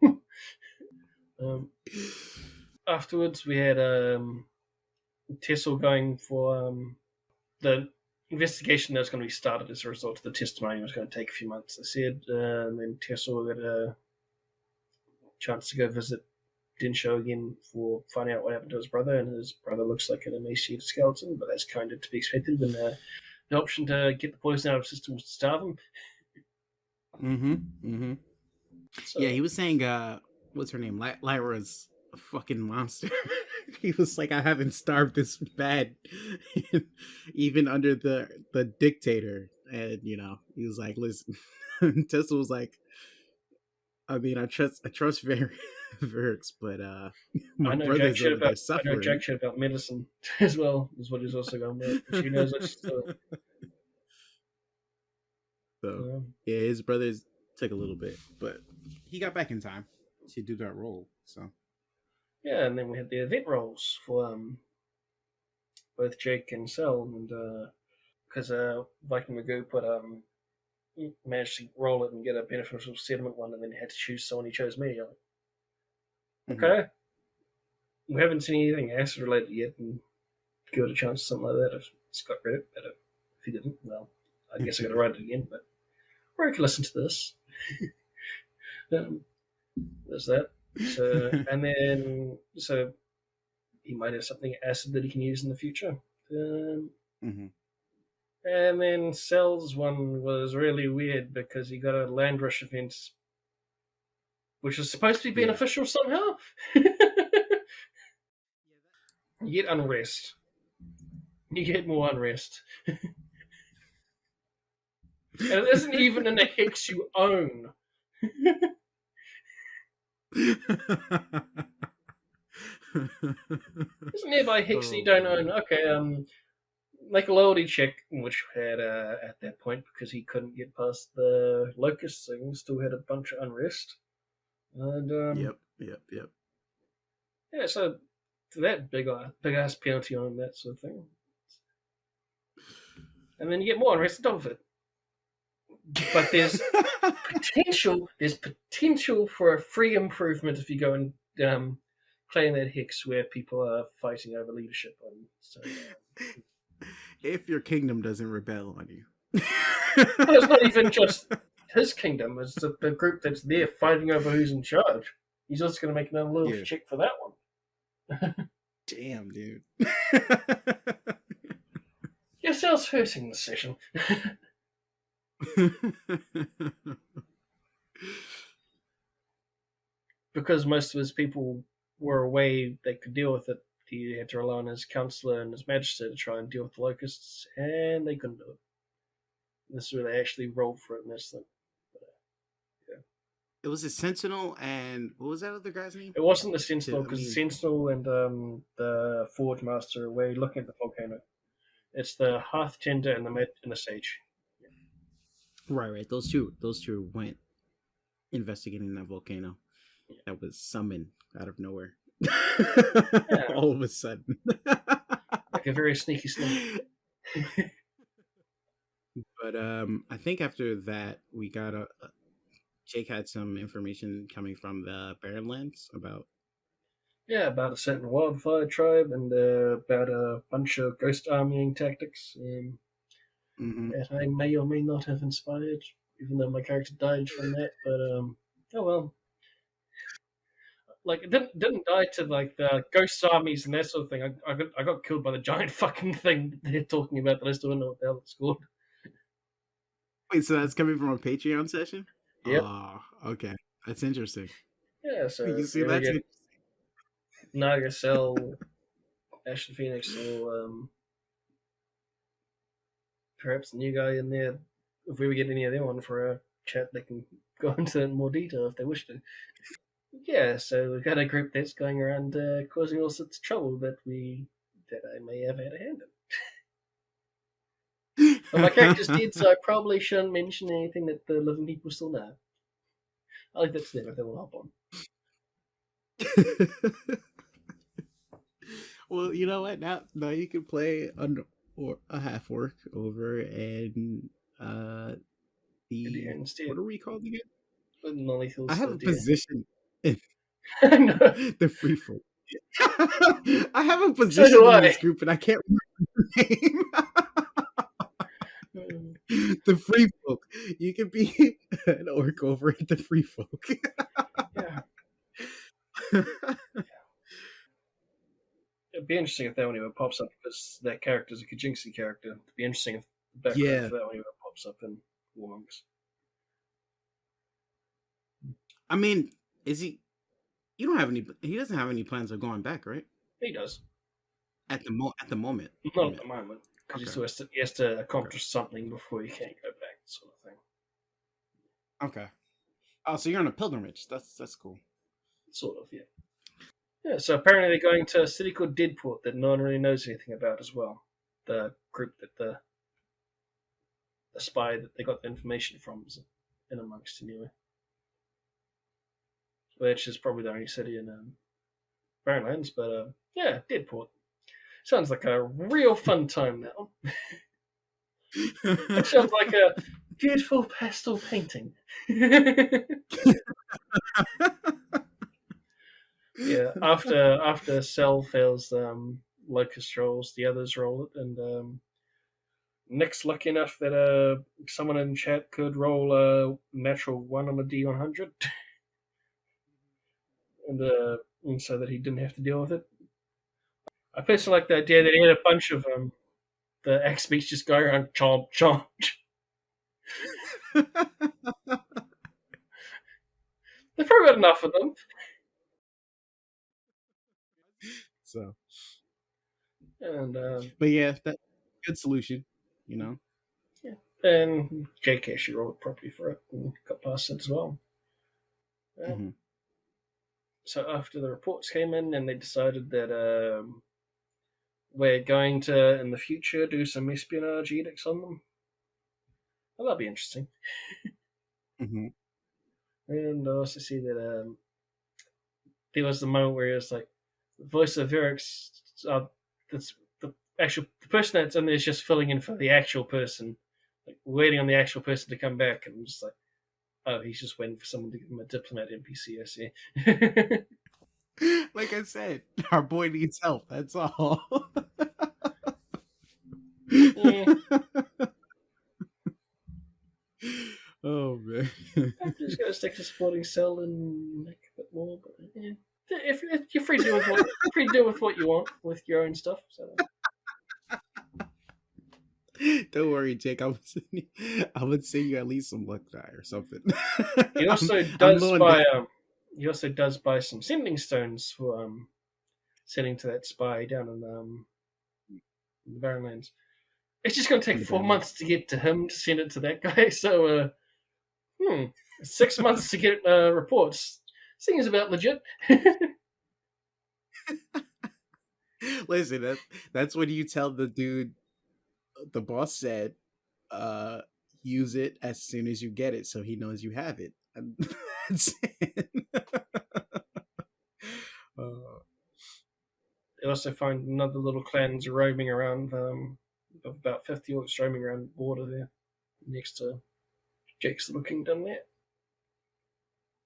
B: um, Afterwards, we had Tessel going for the investigation that was going to be started as a result of the testimony was going to take a few months. They said, and then Tessel got a chance to go visit Dinsho again for finding out what happened to his brother, and his brother looks like an emaciated skeleton, but that's kind of to be expected when the option to get the poison out of the system was to starve him.
A: Yeah,
B: So
A: he was saying, what's her name? Lyra's a fucking monster. He was like, I haven't starved this bad, even under the dictator. And he was like, listen, Tesla was like, I mean, I trust Varix, but my brother's over there
B: I know
A: suffering.
B: jack shit about medicine as well, is what he's also going with. She knows what she's doing.
A: So
B: Um,
A: yeah, his brothers took a little bit, but he got back in time to do that role. So
B: yeah, and then we had the event rolls for both Jake and Cell, and because Viking Magoo managed to roll it and get a beneficial settlement one, and then he had to choose someone. He chose me. I'm like,
A: mhm.
B: okay, we haven't seen anything acid related yet, and give it a chance, something like that. If Scott read it, but if he didn't, well, I guess I got to write it again. But or I can listen to this. um, there's that. So he might have something acid that he can use in the future. Um,
A: Mhm.
B: and then Cell's one was really weird because he got a land rush event, which was supposed to be
A: Yeah.
B: beneficial somehow. You get unrest. You get more unrest. And it isn't even in a hex you own. It's a nearby hex that you
A: Oh
B: don't own.
A: man.
B: Okay, like a loyalty check, which had at that point, because he couldn't get past the locust thing, still had a bunch of unrest. And
A: Yep. Yep. Yep.
B: yeah, so that big ass penalty on that sort of thing. And then you get more unrest on top of it. But there's potential for a free improvement if you go and play in that hex where people are fighting over leadership on. So
A: If your kingdom doesn't rebel on you.
B: well, it's not even just his kingdom; it's the group that's there fighting over who's in charge. He's also going to make another little
A: Yeah.
B: check for that one.
A: Damn, dude.
B: Yourself's hurting the session. Because most of his people were away that could deal with it. He had to rely on his counselor and his magistrate to try and deal with the locusts, and they couldn't do it. This is where they actually rolled for it and this thing. Yeah.
A: It was a sentinel, and what was that other guy's name?
B: It wasn't the Sentinel,
A: I
B: because the
A: mean,
B: Sentinel and the Forge Master were looking at the volcano. It's the Hearth Tender and the Sage.
A: right. Those two went investigating that volcano that was summoned out of nowhere.
B: Yeah,
A: All of a sudden.
B: like a very sneaky snake.
A: But I think after that we got Jake had some information coming from the Barrenlands about.
B: Yeah, about a certain wildfire tribe and about a bunch of ghost armying tactics
A: Hmm.
B: that I may or may not have inspired, even though my character died from that. But oh well. Like it didn't die to like the ghost armies and that sort of thing. I got killed by the giant fucking thing they're talking about that I still don't know what the hell it's called.
A: Wait, so that's coming from a Patreon session?
B: Yep.
A: Oh, okay, that's interesting.
B: Yeah. So
A: You
B: if we
A: see,
B: ever
A: that's
B: get
A: it.
B: Naga Cell, Ashen Phoenix, or perhaps the new guy in there, if we ever get any of them on for a chat, they can go into it in more detail if they wish to. Yeah, so we've got a group that's going around causing all sorts of trouble that I may have had a hand in. But my character's dead, so I probably shouldn't mention anything that the living people still know. I think that's them if they will hop on.
A: Well, you know what? Now you can play or a half orc over and the
B: Instead,
A: what are we called again?
B: with non-lethal
A: I have a
B: deer.
A: position in
B: No,
A: the free folk. I have a
B: so do
A: position in
B: I.
A: this group and I can't remember the name. The free folk. You can be an orc over at the free folk.
B: Yeah, it'd be interesting if that one even pops up because that character's a Kajinksi character. It'd be interesting if the background
A: Yeah.
B: for that one even pops up in Warmonks.
A: I mean, is he? You don't have any. He doesn't have any plans of going back, right?
B: He does.
A: At the moment.
B: Not
A: I
B: at
A: mean,
B: the moment, because
A: okay.
B: he has to
A: Okay.
B: accomplish something before he can go back, sort of thing.
A: Okay. Oh, so you're on a pilgrimage. That's cool.
B: Sort of, yeah. Yeah, so apparently they're going to a city called Deadport that no one really knows anything about as well. The group that the spy that they got the information from is in amongst anyway. Which is probably the only city in Barrenlands, but yeah, Deadport. Sounds like a real fun time now. It sounds like a beautiful pastel painting. Yeah, after Cell fails Locust rolls, the others roll it, and Nick's lucky enough that someone in chat could roll a natural 1 on a D100, and so that he didn't have to deal with it. I personally like the idea that he had a bunch of the X beats just go around chomp chomp. They've probably got enough of them.
A: So,
B: And
A: but yeah, that good solution. You know.
B: yeah, and JK actually rolled properly for it and got past it as well.
A: Mm-hmm.
B: So after the reports came in, and they decided that we're going to in the future do some espionage edicts on them. Well, that'll be interesting.
A: Mm-hmm.
B: And I also see that there was the moment where it was like the voice of Eric's that's the person that's in there is just filling in for the actual person, like waiting on the actual person to come back, and I'm just like, oh, he's just waiting for someone to give him a diplomat NPC. I see.
A: Like I said, our boy needs help. That's all.
B: Yeah.
A: Oh man.
B: I'm just gonna stick to supporting Cell and make a bit more. But yeah. If you're free to do with what you want with your own stuff. So.
A: Don't worry, Jake. I would send you at least some luck die or something.
B: He also
A: I'm
B: does
A: going
B: buy
A: down.
B: some sending stones for sending to that spy down in the Barrenlands. It's just going to
A: In
B: take
A: the
B: 4 months
A: Barrens.
B: to get to him to send it to that guy. So 6 months to get reports. Seems about legit.
A: Listen, that's when you tell the dude, the boss said, uh, use it as soon as you get it, so he knows you have it. And that's it. uh,
B: They also find another little clans roaming around. Of about 50 orcs roaming around the border there, next to Jake's little kingdom there.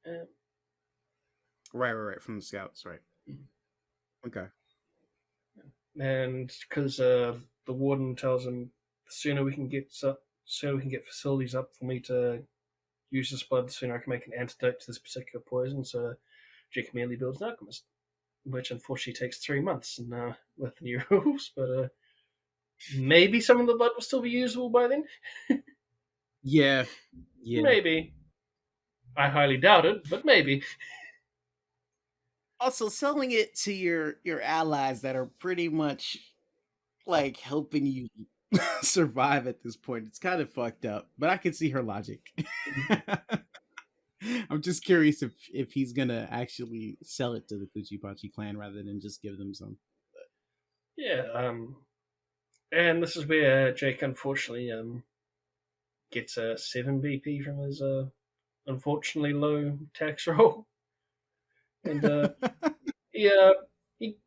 B: Um,
A: right, from the scouts, right? Okay.
B: and because the warden tells him the sooner we can get facilities up for me to use this blood, the sooner I can make an antidote to this particular poison. So Jake immediately builds an alchemist, which unfortunately takes 3 months and with the new rules. But maybe some of the blood will still be usable by then.
A: Yeah. Yeah.
B: Maybe. I highly doubt it, but maybe.
A: Also, selling it to your allies that are pretty much like helping you survive at this point. It's kind of fucked up, but I can see her logic. I'm just curious if he's gonna actually sell it to the Kuchipachi clan rather than just give them some.
B: Yeah, and this is where Jake unfortunately gets a 7 BP from his unfortunately low tax roll, and he, uh, he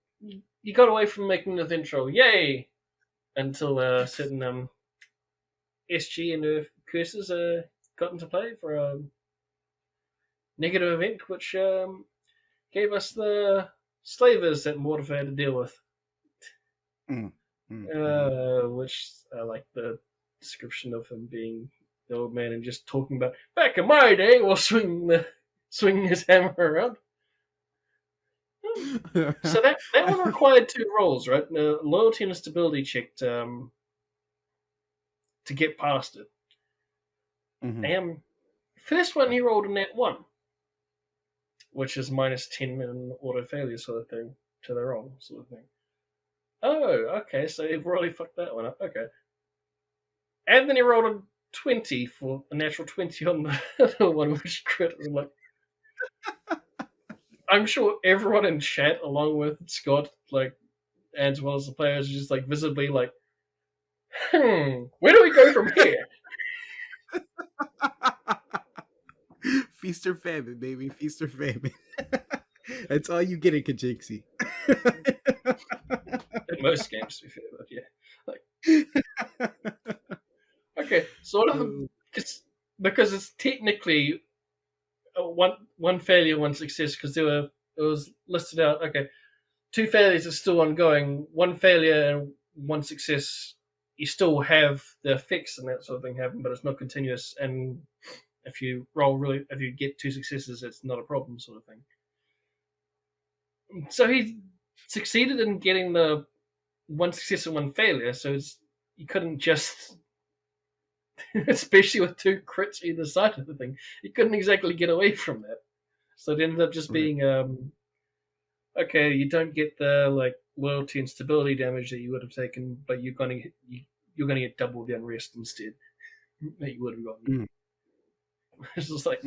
B: he got away from making the intro, yay, until certain SG and curses got into play for a negative event, which gave us the slavers that Mortifer had to deal with.
A: Mm, mm.
B: Which I like the description of him being the old man and just talking about back in my day while swinging his hammer around. So that one required 2 rolls, right? Loyalty and a stability check to get past it.
A: Mm-hmm.
B: First one he rolled a net 1, which is -10 in auto failure sort of thing to the roll sort of thing. Oh, okay, so he really fucked that one up. Okay. And then he rolled a 20 for a natural 20 on the other one, which crit. I'm like, I'm sure everyone in chat, along with Scott, like, as well as the players, is just like visibly like, where do we go from here?
A: Feast or famine, baby. Feast or famine. That's all you get in Kajiksi.
B: In most games, to be fair, but yeah. Like, okay, sort of, because it's technically one failure, one success, because it was listed out. Okay, 2 failures are still ongoing. 1 failure and 1 success, you still have the effects and that sort of thing happen, but it's not continuous. And if you get 2 successes, it's not a problem, sort of thing. So he succeeded in getting the 1 success and 1 failure. So you couldn't just, especially with 2 crits either side of the thing, you couldn't exactly get away from that. So it ended up just being okay, you don't get the like loyalty and stability damage that you would have taken, but you're gonna get double the unrest instead that you would have gotten. It's just like,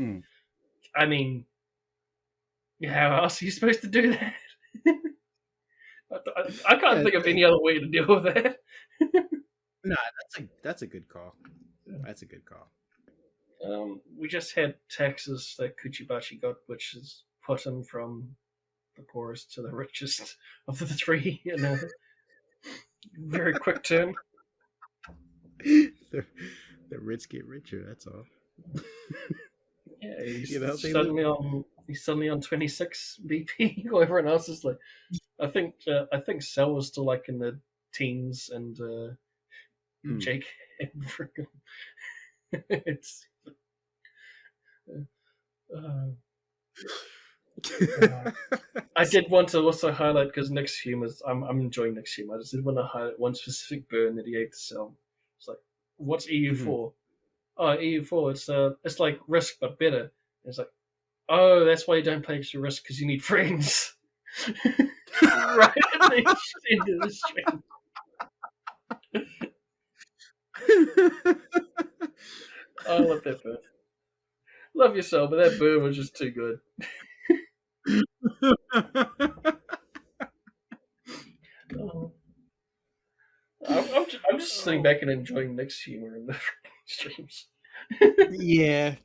B: I mean, how else are you supposed to do that? I can't think of any other way to deal with that.
A: Nah, that's a good call. That's a good call.
B: We just had taxes that Kuchibachi got, which has put him from the poorest to the richest of the 3 in a very quick turn.
A: The rich get richer. That's all.
B: Yeah, he's suddenly on 26 BP. While everyone else is like, I think Cell was still like in the teens, and Jake and freaking it's. I did want to also highlight, because Nick's humor, I'm enjoying Nick's humor. I just did want to highlight one specific burn that he ate to Cell. It's like, what's EU4? Oh, EU4. It's like Risk but better. And it's like, oh, that's why you don't play extra Risk, because you need friends. Right at the end of the stream. I love that burn. Love yourself, but that burn was just too good. I'm just sitting back and enjoying Nick's humor in the streams.
A: Yeah,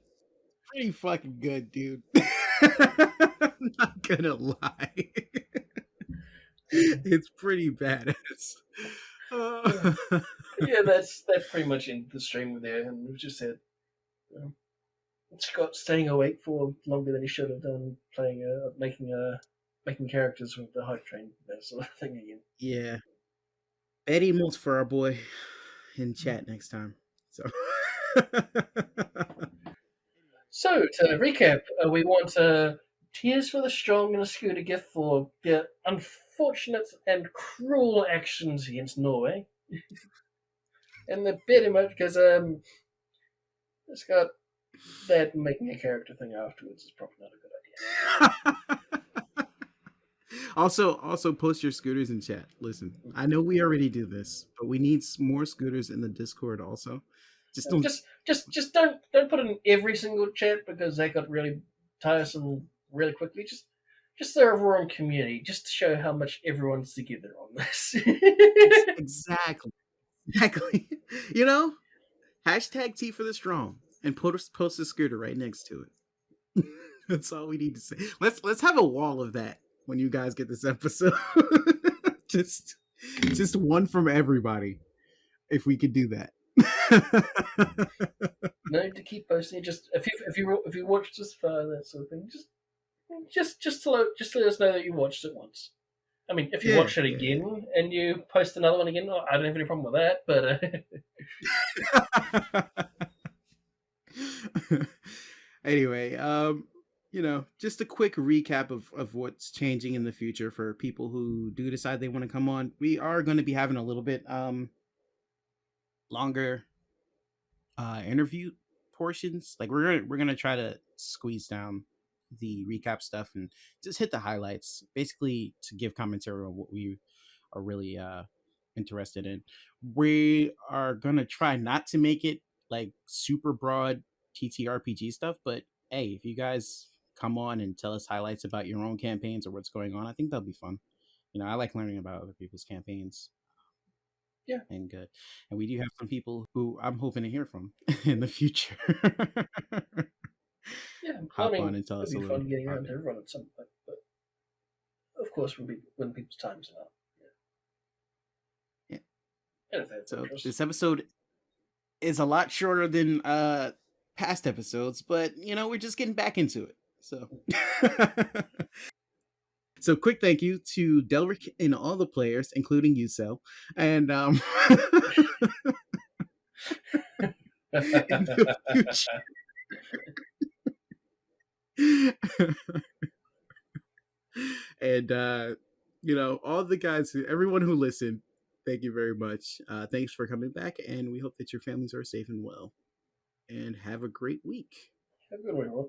A: pretty fucking good, dude. I'm not gonna lie. It's pretty badass.
B: Yeah, that's pretty much ended the stream there, and we've just had Scott staying awake for longer than he should have done, playing making characters with the hype train, that sort of thing again.
A: Yeah, add emotes for our boy in chat next time. So.
B: So, to recap, we want Tears for the Strong and a Scooter gift for their unfortunate and cruel actions against Norway. And the bit emote, because it's got that making a character thing afterwards is probably not a good idea.
A: Also post your scooters in chat. Listen, I know we already do this, but we need more scooters in the Discord also. Just don't.
B: Just don't put it in every single chat because they got really tiresome really quickly. Just the overall community, just to show how much everyone's together on this.
A: Exactly. You know, hashtag T for the strong, and post a scooter right next to it. That's all we need to say. Let's have a wall of that when you guys get this episode. just just one from everybody, if we could do that.
B: No need to keep posting. Just if you watch this far, that sort of thing, just to let us know that you watched it once. I mean, if you
A: Yeah,
B: watch it
A: yeah.
B: again and you post another one again, I don't have any problem with that.
A: Anyway, just a quick recap of what's changing in the future for people who do decide they want to come on. We are going to be having a little bit longer interview portions. Like we're gonna try to squeeze down the recap stuff and just hit the highlights, basically to give commentary on what we are really interested in. We are gonna try not to make it like super broad TTRPG stuff, but hey, if you guys come on and tell us highlights about your own campaigns or what's going on, I think that'll be fun. I like learning about other people's campaigns
B: Yeah,
A: and good. And we do have some people who I'm hoping to hear from in the future.
B: yeah. Well, I
A: Hop on
B: mean,
A: and tell
B: it'd
A: us a
B: be
A: little
B: fun
A: bit
B: getting
A: about
B: around
A: it.
B: to everyone at some point, but of course, when people's times are up.
A: Yeah.
B: And if they have
A: So
B: interest.
A: this episode is a lot shorter than past episodes, but we're just getting back into it. So so quick thank you to Delric and all the players, including you, Sel. And in the future. And all the guys, everyone who listened, thank you very much. Thanks for coming back, and we hope that your families are safe and well. And have a great week.
B: Have a good one, everyone.